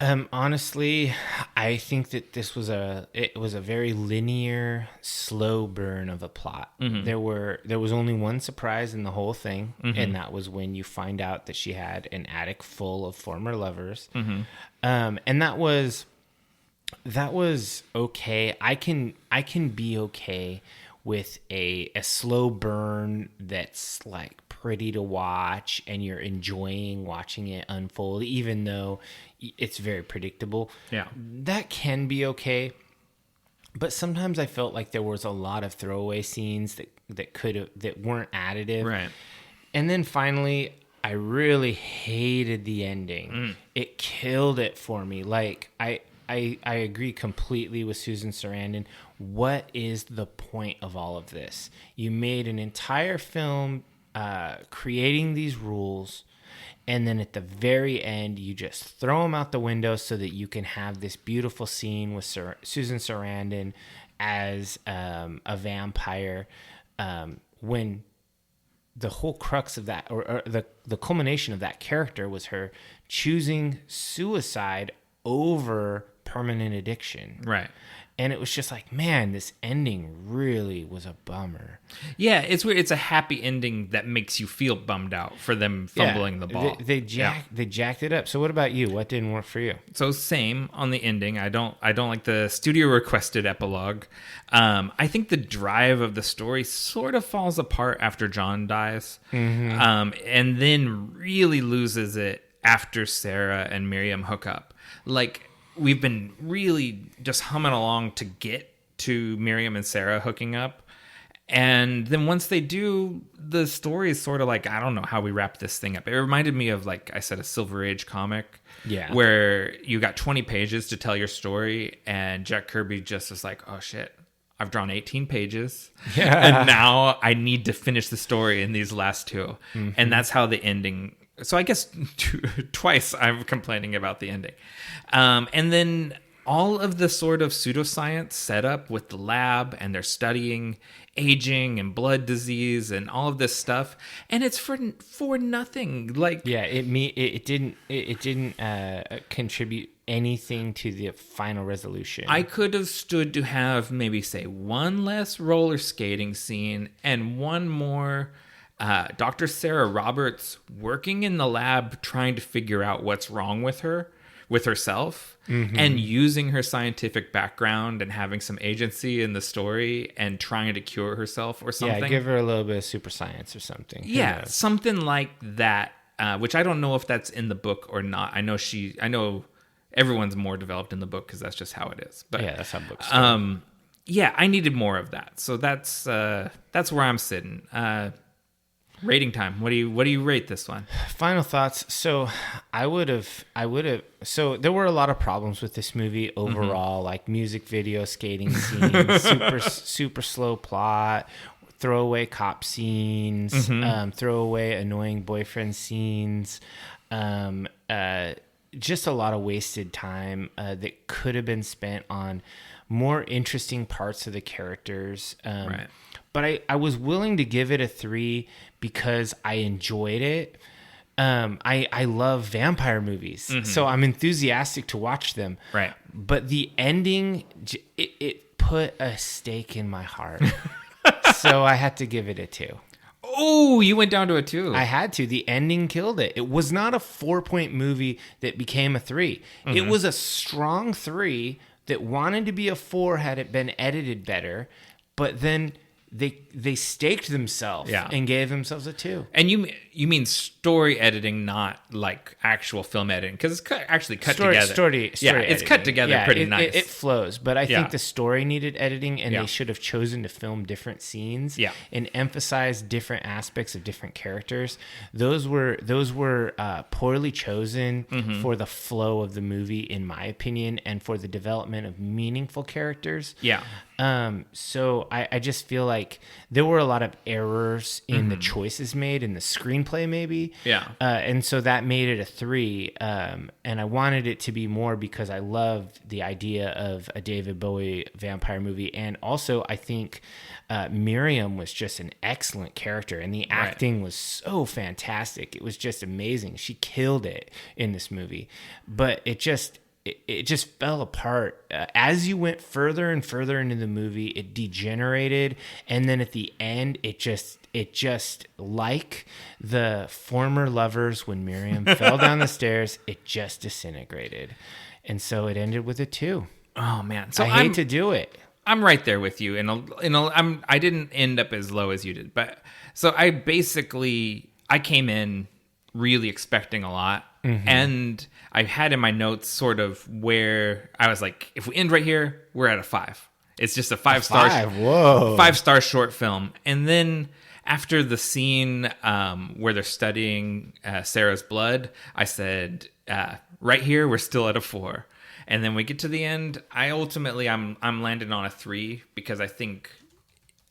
Honestly, I think that it was a very linear, slow burn of a plot. There was only one surprise in the whole thing, and that was when you find out that she had an attic full of former lovers. And that was okay. I can be okay with a slow burn that's like pretty to watch and you're enjoying watching it unfold, even though it's very predictable. Yeah. That can be okay. But sometimes I felt like there was a lot of throwaway scenes that weren't additive. Right. And then finally, I really hated the ending. It killed it for me. Like I agree completely with Susan Sarandon. What is the point of all of this? You made an entire film creating these rules, and then at the very end, you just throw them out the window so that you can have this beautiful scene with Susan Sarandon as a vampire, when the whole crux of that, or the culmination of that character, was her choosing suicide over permanent addiction. Right. And it was just like, man, this ending really was a bummer. Yeah, it's weird. It's a happy ending that makes you feel bummed out for them fumbling the ball. They jacked it up. So what about you? What didn't work for you? So same on the ending. I don't like the studio requested epilogue. I think the drive of the story sort of falls apart after John dies, and then really loses it after Sarah and Miriam hook up. Like, we've been really just humming along to get to Miriam and Sarah hooking up. And then once they do, the story is sort of like, I don't know how we wrap this thing up. It reminded me of, like I said, a Silver Age comic. Yeah. Where you got 20 pages to tell your story, and Jack Kirby just was like, oh shit, I've drawn 18 pages. Yeah. And now I need to finish the story in these last two. And that's how the ending. So I guess twice I'm complaining about the ending. And then all of the sort of pseudoscience set up with the lab, and they're studying aging and blood disease and all of this stuff, and it's for nothing. Like, yeah, it didn't contribute anything to the final resolution. I could have stood to have maybe say one less roller skating scene and one more Dr. Sarah Roberts working in the lab trying to figure out what's wrong with herself, and using her scientific background and having some agency in the story and trying to cure herself or something. Yeah, give her a little bit of super science or something. Yeah, something like that, which I don't know if that's in the book or not. I know everyone's more developed in the book because that's just how it is. But yeah, that's how books go. Yeah, I needed more of that. So that's where I'm sitting. Rating time. What do you rate this one? Final thoughts. So I would have. So there were a lot of problems with this movie overall, like music video, skating scenes, super slow plot, throwaway cop scenes, throwaway annoying boyfriend scenes, just a lot of wasted time that could have been spent on more interesting parts of the characters. Right. But I was willing to give it a 3 because I enjoyed it. I love vampire movies, so I'm enthusiastic to watch them. Right. But the ending, it put a stake in my heart. So I had to give it a 2. Oh, you went down to a 2. I had to. The ending killed it. It was not a 4-point movie that became a 3. It was a strong 3 that wanted to be a 4 had it been edited better, but then they staked themselves and gave themselves a 2. And you mean story editing, not like actual film editing, because it's actually cut together. Story it's editing. cut together pretty nice. It flows, but I think the story needed editing, and they should have chosen to film different scenes and emphasize different aspects of different characters. Those were poorly chosen for the flow of the movie, in my opinion, and for the development of meaningful characters. Yeah. So I just feel like there were a lot of errors in the choices made in the screenplay, maybe. Yeah. And so that made it a 3. And I wanted it to be more because I loved the idea of a David Bowie vampire movie. And also, I think Miriam was just an excellent character, and the acting was so fantastic. It was just amazing. She killed it in this movie. But it just... it just fell apart. As you went further and further into the movie, it degenerated, and then at the end, it just like the former lovers when Miriam fell down the stairs, it just disintegrated, and so it ended with a 2. Oh man, so I hate to do it. I'm right there with you, and I didn't end up as low as you did, but so I came in really expecting a lot. Mm-hmm. And I had in my notes sort of where I was like, if we end right here, we're at a 5. It's just a 5-star, 5-star short film. And then after the scene where they're studying Sarah's blood, I said, right here, we're still at a 4. And then we get to the end. I'm landing on a 3 because I think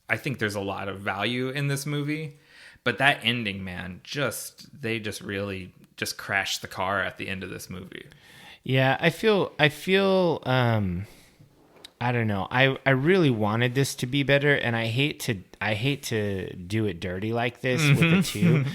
there's a lot of value in this movie. But that ending, man, they really crashed the car at the end of this movie. Yeah, I feel I don't know. I really wanted this to be better, and I hate to do it dirty like this with a 2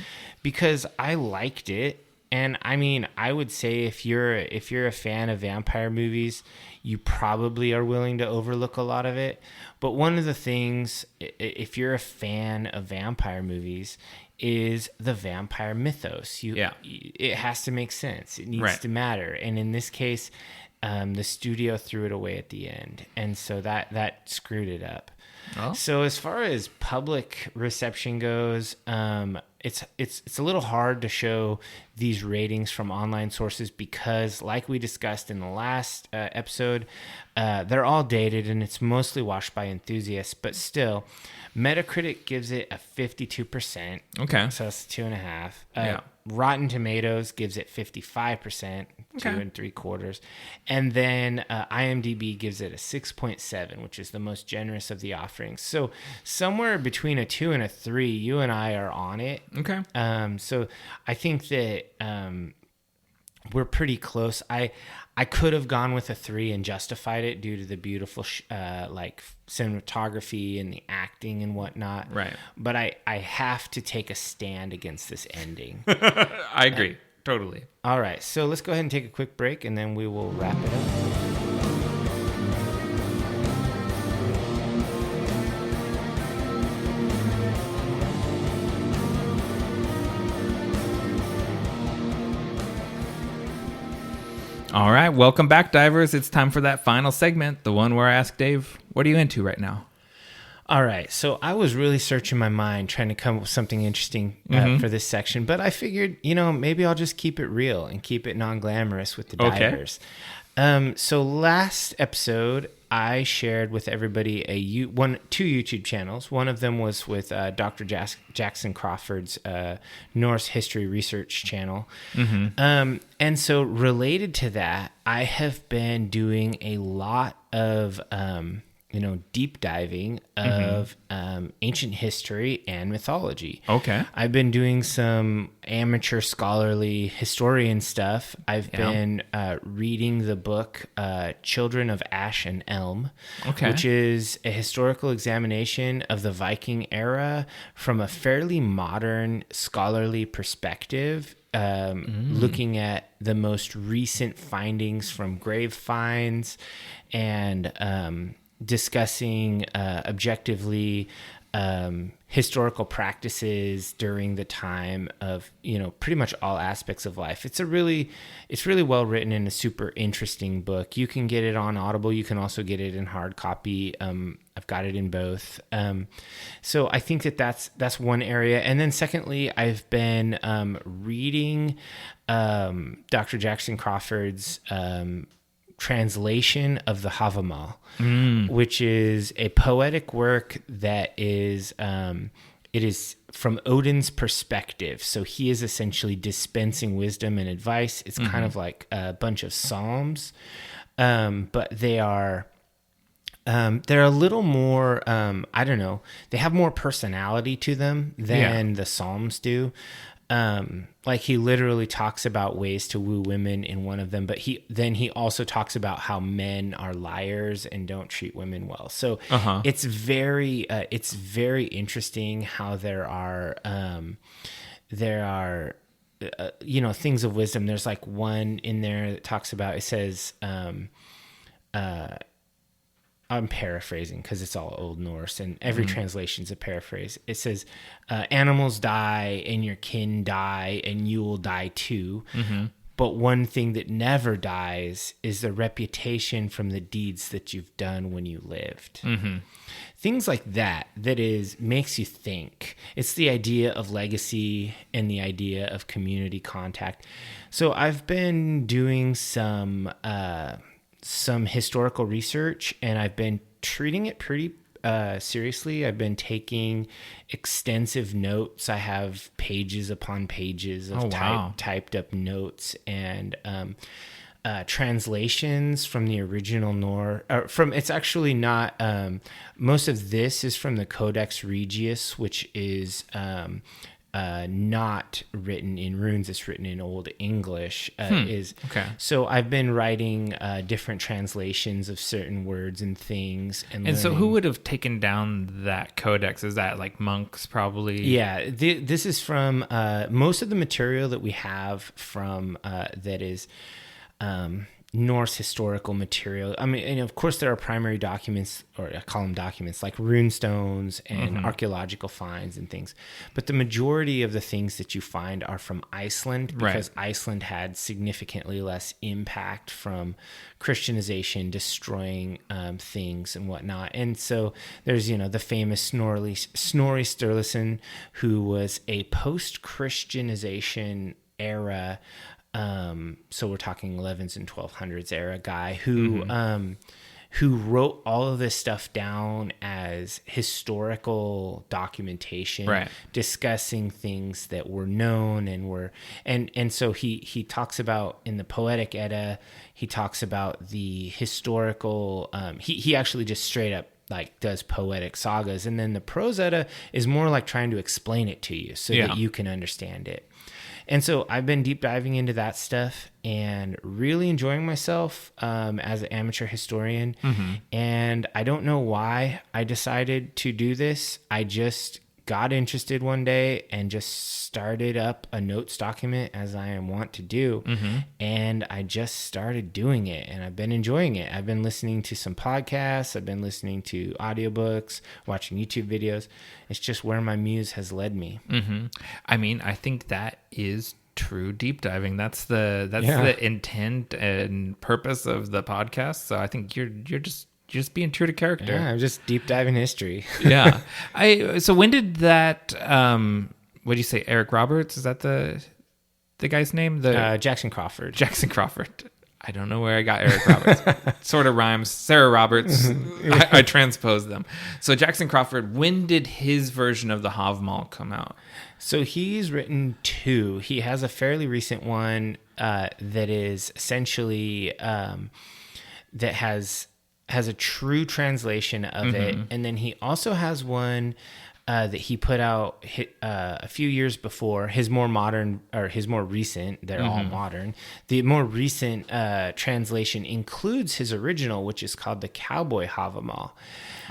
because I liked it. And I mean, I would say if you're a fan of vampire movies, you probably are willing to overlook a lot of it. But one of the things, if you're a fan of vampire movies, is the vampire mythos. It has to make sense. It needs to matter. And in this case, the studio threw it away at the end, and so that screwed it up. Oh. So as far as public reception goes, it's a little hard to show these ratings from online sources because, like we discussed in the last episode, they're all dated and it's mostly watched by enthusiasts. But still, Metacritic gives it a 52%. Okay, so that's 2.5. Rotten Tomatoes gives it 55%, 2 3/4, and then IMDb gives it a 6.7, which is the most generous of the offerings. So somewhere between a 2 and a 3, you and I are on it. Okay. So I think that we're pretty close. I could have gone with a 3 and justified it due to the beautiful like cinematography and the acting and whatnot. Right. But I have to take a stand against this ending. I agree. Totally. All right. So let's go ahead and take a quick break and then we will wrap it up. All right, welcome back, divers. It's time for that final segment, the one where I ask Dave, what are you into right now? All right, so I was really searching my mind, trying to come up with something interesting for this section, but I figured, maybe I'll just keep it real and keep it non-glamorous with the divers. So last episode, I shared with everybody two YouTube channels. One of them was with Dr. Jackson Crawford's Norse History Research channel. Mm-hmm. And so related to that, I have been doing a lot of deep diving of ancient history and mythology. Okay. I've been doing some amateur scholarly historian stuff. I've been reading the book Children of Ash and Elm, which is a historical examination of the Viking era from a fairly modern scholarly perspective, looking at the most recent findings from grave finds and discussing objectively historical practices during the time of pretty much all aspects of life. It's really well written and a super interesting book. You can get it on Audible. You can also get it in hard copy. I've got it in both. So I think that's one area. And then secondly, I've been reading Dr. Jackson Crawford's translation of the Havamal, which is a poetic work that is it is from Odin's perspective. So he is essentially dispensing wisdom and advice. It's kind of like a bunch of psalms, but they're a little more, I don't know, they have more personality to them than the psalms do. Like he literally talks about ways to woo women in one of them, but he also talks about how men are liars and don't treat women well. So it's very interesting how there are things of wisdom. There's like one in there that talks about, it says, I'm paraphrasing because it's all Old Norse and every translation's a paraphrase. It says, animals die and your kin die and you will die too. Mm-hmm. But one thing that never dies is the reputation from the deeds that you've done when you lived. Mm-hmm. Things like that makes you think. It's the idea of legacy and the idea of community contact. So I've been doing some historical research, and I've been treating it pretty seriously. I've been taking extensive notes. I have pages upon pages of typed up notes and translations from the original Nor. It's actually not. Most of this is from the Codex Regius, which is not written in runes. It's written in Old English. So I've been writing different translations of certain words and things. And so who would have taken down that codex? Is that like monks probably? Yeah, this is from most of the material that we have from that is Norse historical material. I mean, and of course there are primary documents, or I call them documents, like runestones and archaeological finds and things. But the majority of the things that you find are from Iceland, because Iceland had significantly less impact from Christianization, destroying things and whatnot. And so there's, the famous Snorri Sturluson, who was a post-Christianization era, so we're talking 11s and 1200s era guy who wrote all of this stuff down as historical documentation, discussing things that were known and so he talks about, in the Poetic Edda, he talks about the historical, he actually just straight up like does poetic sagas, and then the Prose Edda is more like trying to explain it to you so that you can understand it. And so I've been deep diving into that stuff and really enjoying myself as an amateur historian. Mm-hmm. And I don't know why I decided to do this. I just got interested one day and just started up a notes document, as I am wont to do. Mm-hmm. And I just started doing it, and I've been enjoying it. I've been listening to some podcasts. I've been listening to audiobooks, watching YouTube videos. It's just where my muse has led me. Mm-hmm. I mean, I think that is true deep diving. That's the intent and purpose of the podcast. So I think you're just being true to character. Yeah, I'm just deep diving history. Yeah. So when did that what do you say, Eric Roberts? Is that the guy's name? Jackson Crawford. Jackson Crawford. I don't know where I got Eric Roberts. Sort of rhymes. Sarah Roberts. I transposed them. So Jackson Crawford, when did his version of the Havmal come out? So he's written two. He has a fairly recent one that is essentially that has a true translation of it, and then he also has one that he put out a few years before. His more modern, or his more recent, they're all modern. The more recent translation includes his original, which is called the Cowboy Havamal.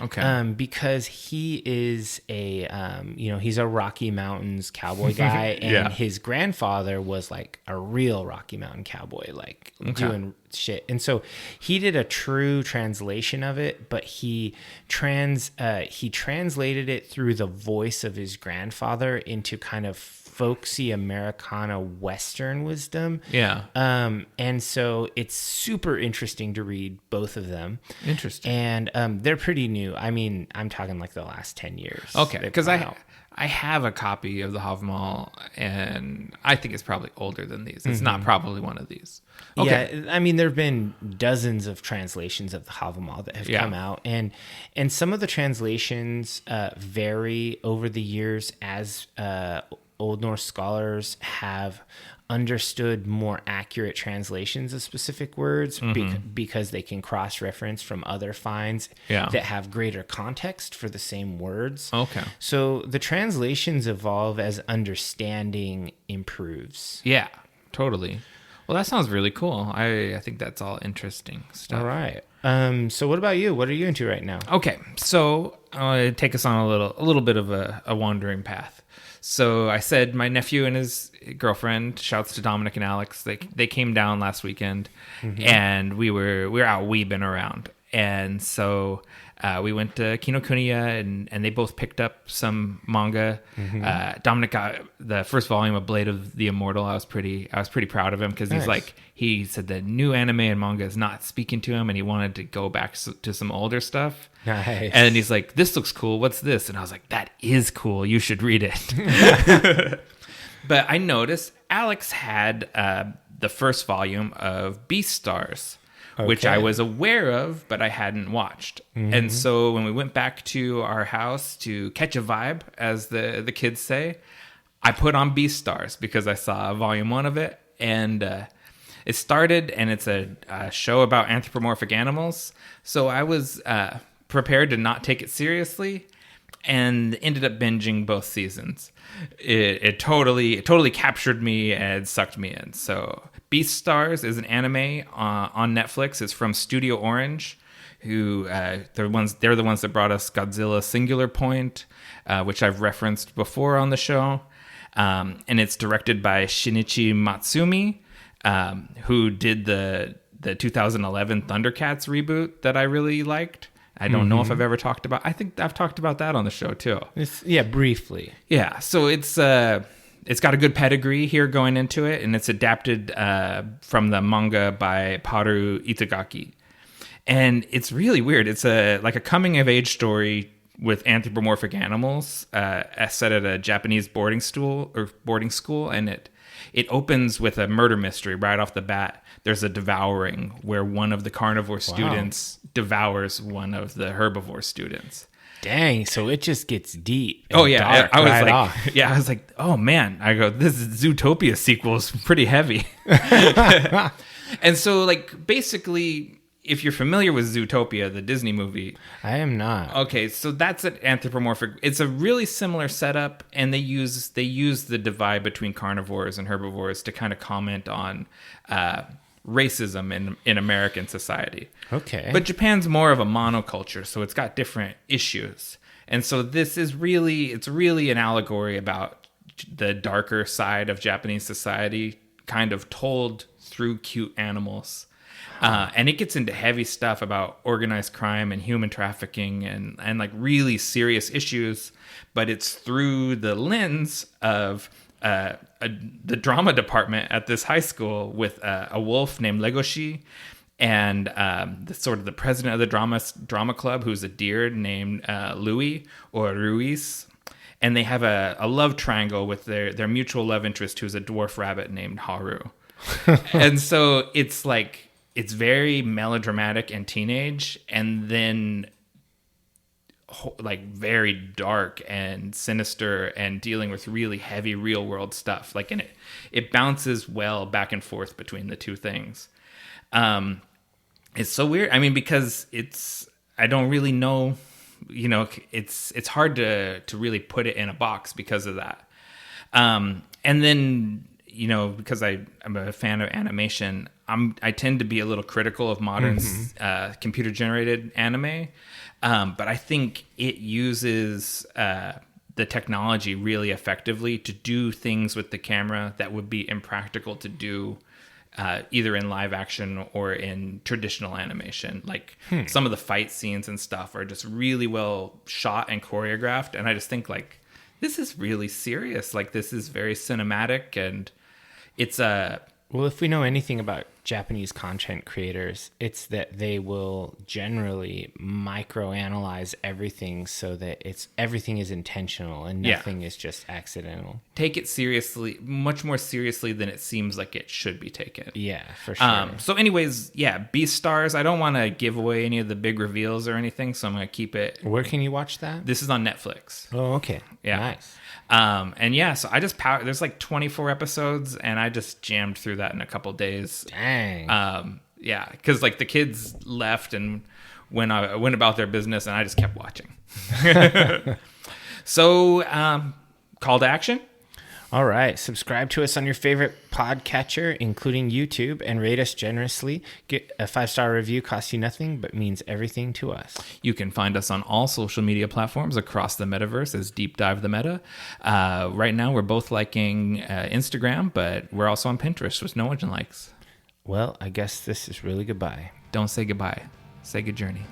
Okay. Because he is he's a Rocky Mountains cowboy guy, and his grandfather was like a real Rocky Mountain cowboy, like doing shit. And so he did a true translation of it, but he translated it through the voice of his grandfather into kind of folksy Americana Western wisdom. Yeah. And so it's super interesting to read both of them. Interesting. And they're pretty new. I mean, I'm talking like the last 10 years. Okay. Because I have a copy of the Havmal, and I think it's probably older than these. It's not probably one of these. Okay. Yeah, I mean, there have been dozens of translations of the Havmal that have come out, and some of the translations vary over the years as Old Norse scholars have understood more accurate translations of specific words because they can cross-reference from other finds that have greater context for the same words. Okay. So the translations evolve as understanding improves. Yeah, totally. Well, that sounds really cool. I think that's all interesting stuff. All right. So what about you? What are you into right now? Okay, so I'll take us on a little bit of a wandering path. So I said my nephew and his girlfriend, shouts to Dominic and Alex, they came down last weekend, and we were out weebing around, and so we went to Kinokuniya, and they both picked up some manga. Dominic got the first volume of Blade of the Immortal. I was pretty proud of him because he said that new anime and manga is not speaking to him, and he wanted to go back to some older stuff. Nice. And he's like, "This looks cool. What's this?" And I was like, "That is cool. You should read it." But I noticed Alex had the first volume of Beastars, which I was aware of, but I hadn't watched. And so when we went back to our house to catch a vibe, as the kids say, I put on Beastars because I saw volume 1 of it, and it started, and it's a show about anthropomorphic animals. So I was prepared to not take it seriously, and ended up binging both seasons. It totally captured me and sucked me in. So Beastars is an anime on Netflix. It's from Studio Orange, who they're the ones that brought us Godzilla Singular Point, which I've referenced before on the show. And it's directed by Shinichi Matsumi, who did the 2011 Thundercats reboot that I really liked. I don't know if I've ever talked about. I think I've talked about that on the show too. Briefly. Yeah, so it's got a good pedigree here going into it, and it's adapted from the manga by Paru Itagaki. And it's really weird. It's like a coming of age story with anthropomorphic animals, set at a Japanese boarding school, and it opens with a murder mystery right off the bat. There's a devouring where one of the carnivore students devours one of the herbivore students. Dang, so it just gets deep. Oh yeah, I was off. I was like, oh man, I go, this Zootopia sequel is pretty heavy. And so, like, basically, if you're familiar with Zootopia, the Disney movie, I am not. Okay, so that's an anthropomorphic. It's a really similar setup, and they use the divide between carnivores and herbivores to kind of comment on racism in American society. Okay, but Japan's more of a monoculture, so it's got different issues, and so it's really an allegory about the darker side of Japanese society, kind of told through cute animals. And it gets into heavy stuff about organized crime and human trafficking and like really serious issues, but it's through the lens of the drama department at this high school with a wolf named Legoshi and the president of the drama club, who's a deer named Louis or Ruiz. And they have a love triangle with their mutual love interest, who's a dwarf rabbit named Haru. And so it's like, it's very melodramatic and teenage, and then like very dark and sinister and dealing with really heavy real world stuff. Like, and it bounces well back and forth between the two things. It's so weird. I mean, because I don't really know, it's hard to really put it in a box because of that. And then, because I'm a fan of animation, I tend to be a little critical of modern computer generated anime, but I think it uses the technology really effectively to do things with the camera that would be impractical to do either in live action or in traditional animation. Like some of the fight scenes and stuff are just really well shot and choreographed, and I just think like, this is really serious. Like, this is very cinematic, and it's well, if we know anything about Japanese content creators, it's that they will generally microanalyze everything so that everything is intentional and nothing is just accidental. Take it seriously, much more seriously than it seems like it should be taken. Yeah, for sure. So anyways, Beastars, I don't want to give away any of the big reveals or anything, so I'm going to keep it. Where can you watch that? This is on Netflix. Oh, okay. Yeah. Nice. So I just there's like 24 episodes, and I just jammed through that in a couple days. Dang. Because like the kids left and went about their business, and I just kept watching. So, call to action. All right. Subscribe to us on your favorite podcatcher, including YouTube, and rate us generously. Get a 5-star review, costs you nothing, but means everything to us. You can find us on all social media platforms across the metaverse as Deep Dive the Meta. Right now, we're both liking Instagram, but we're also on Pinterest, which no one likes. Well, I guess this is really goodbye. Don't say goodbye. Say good journey.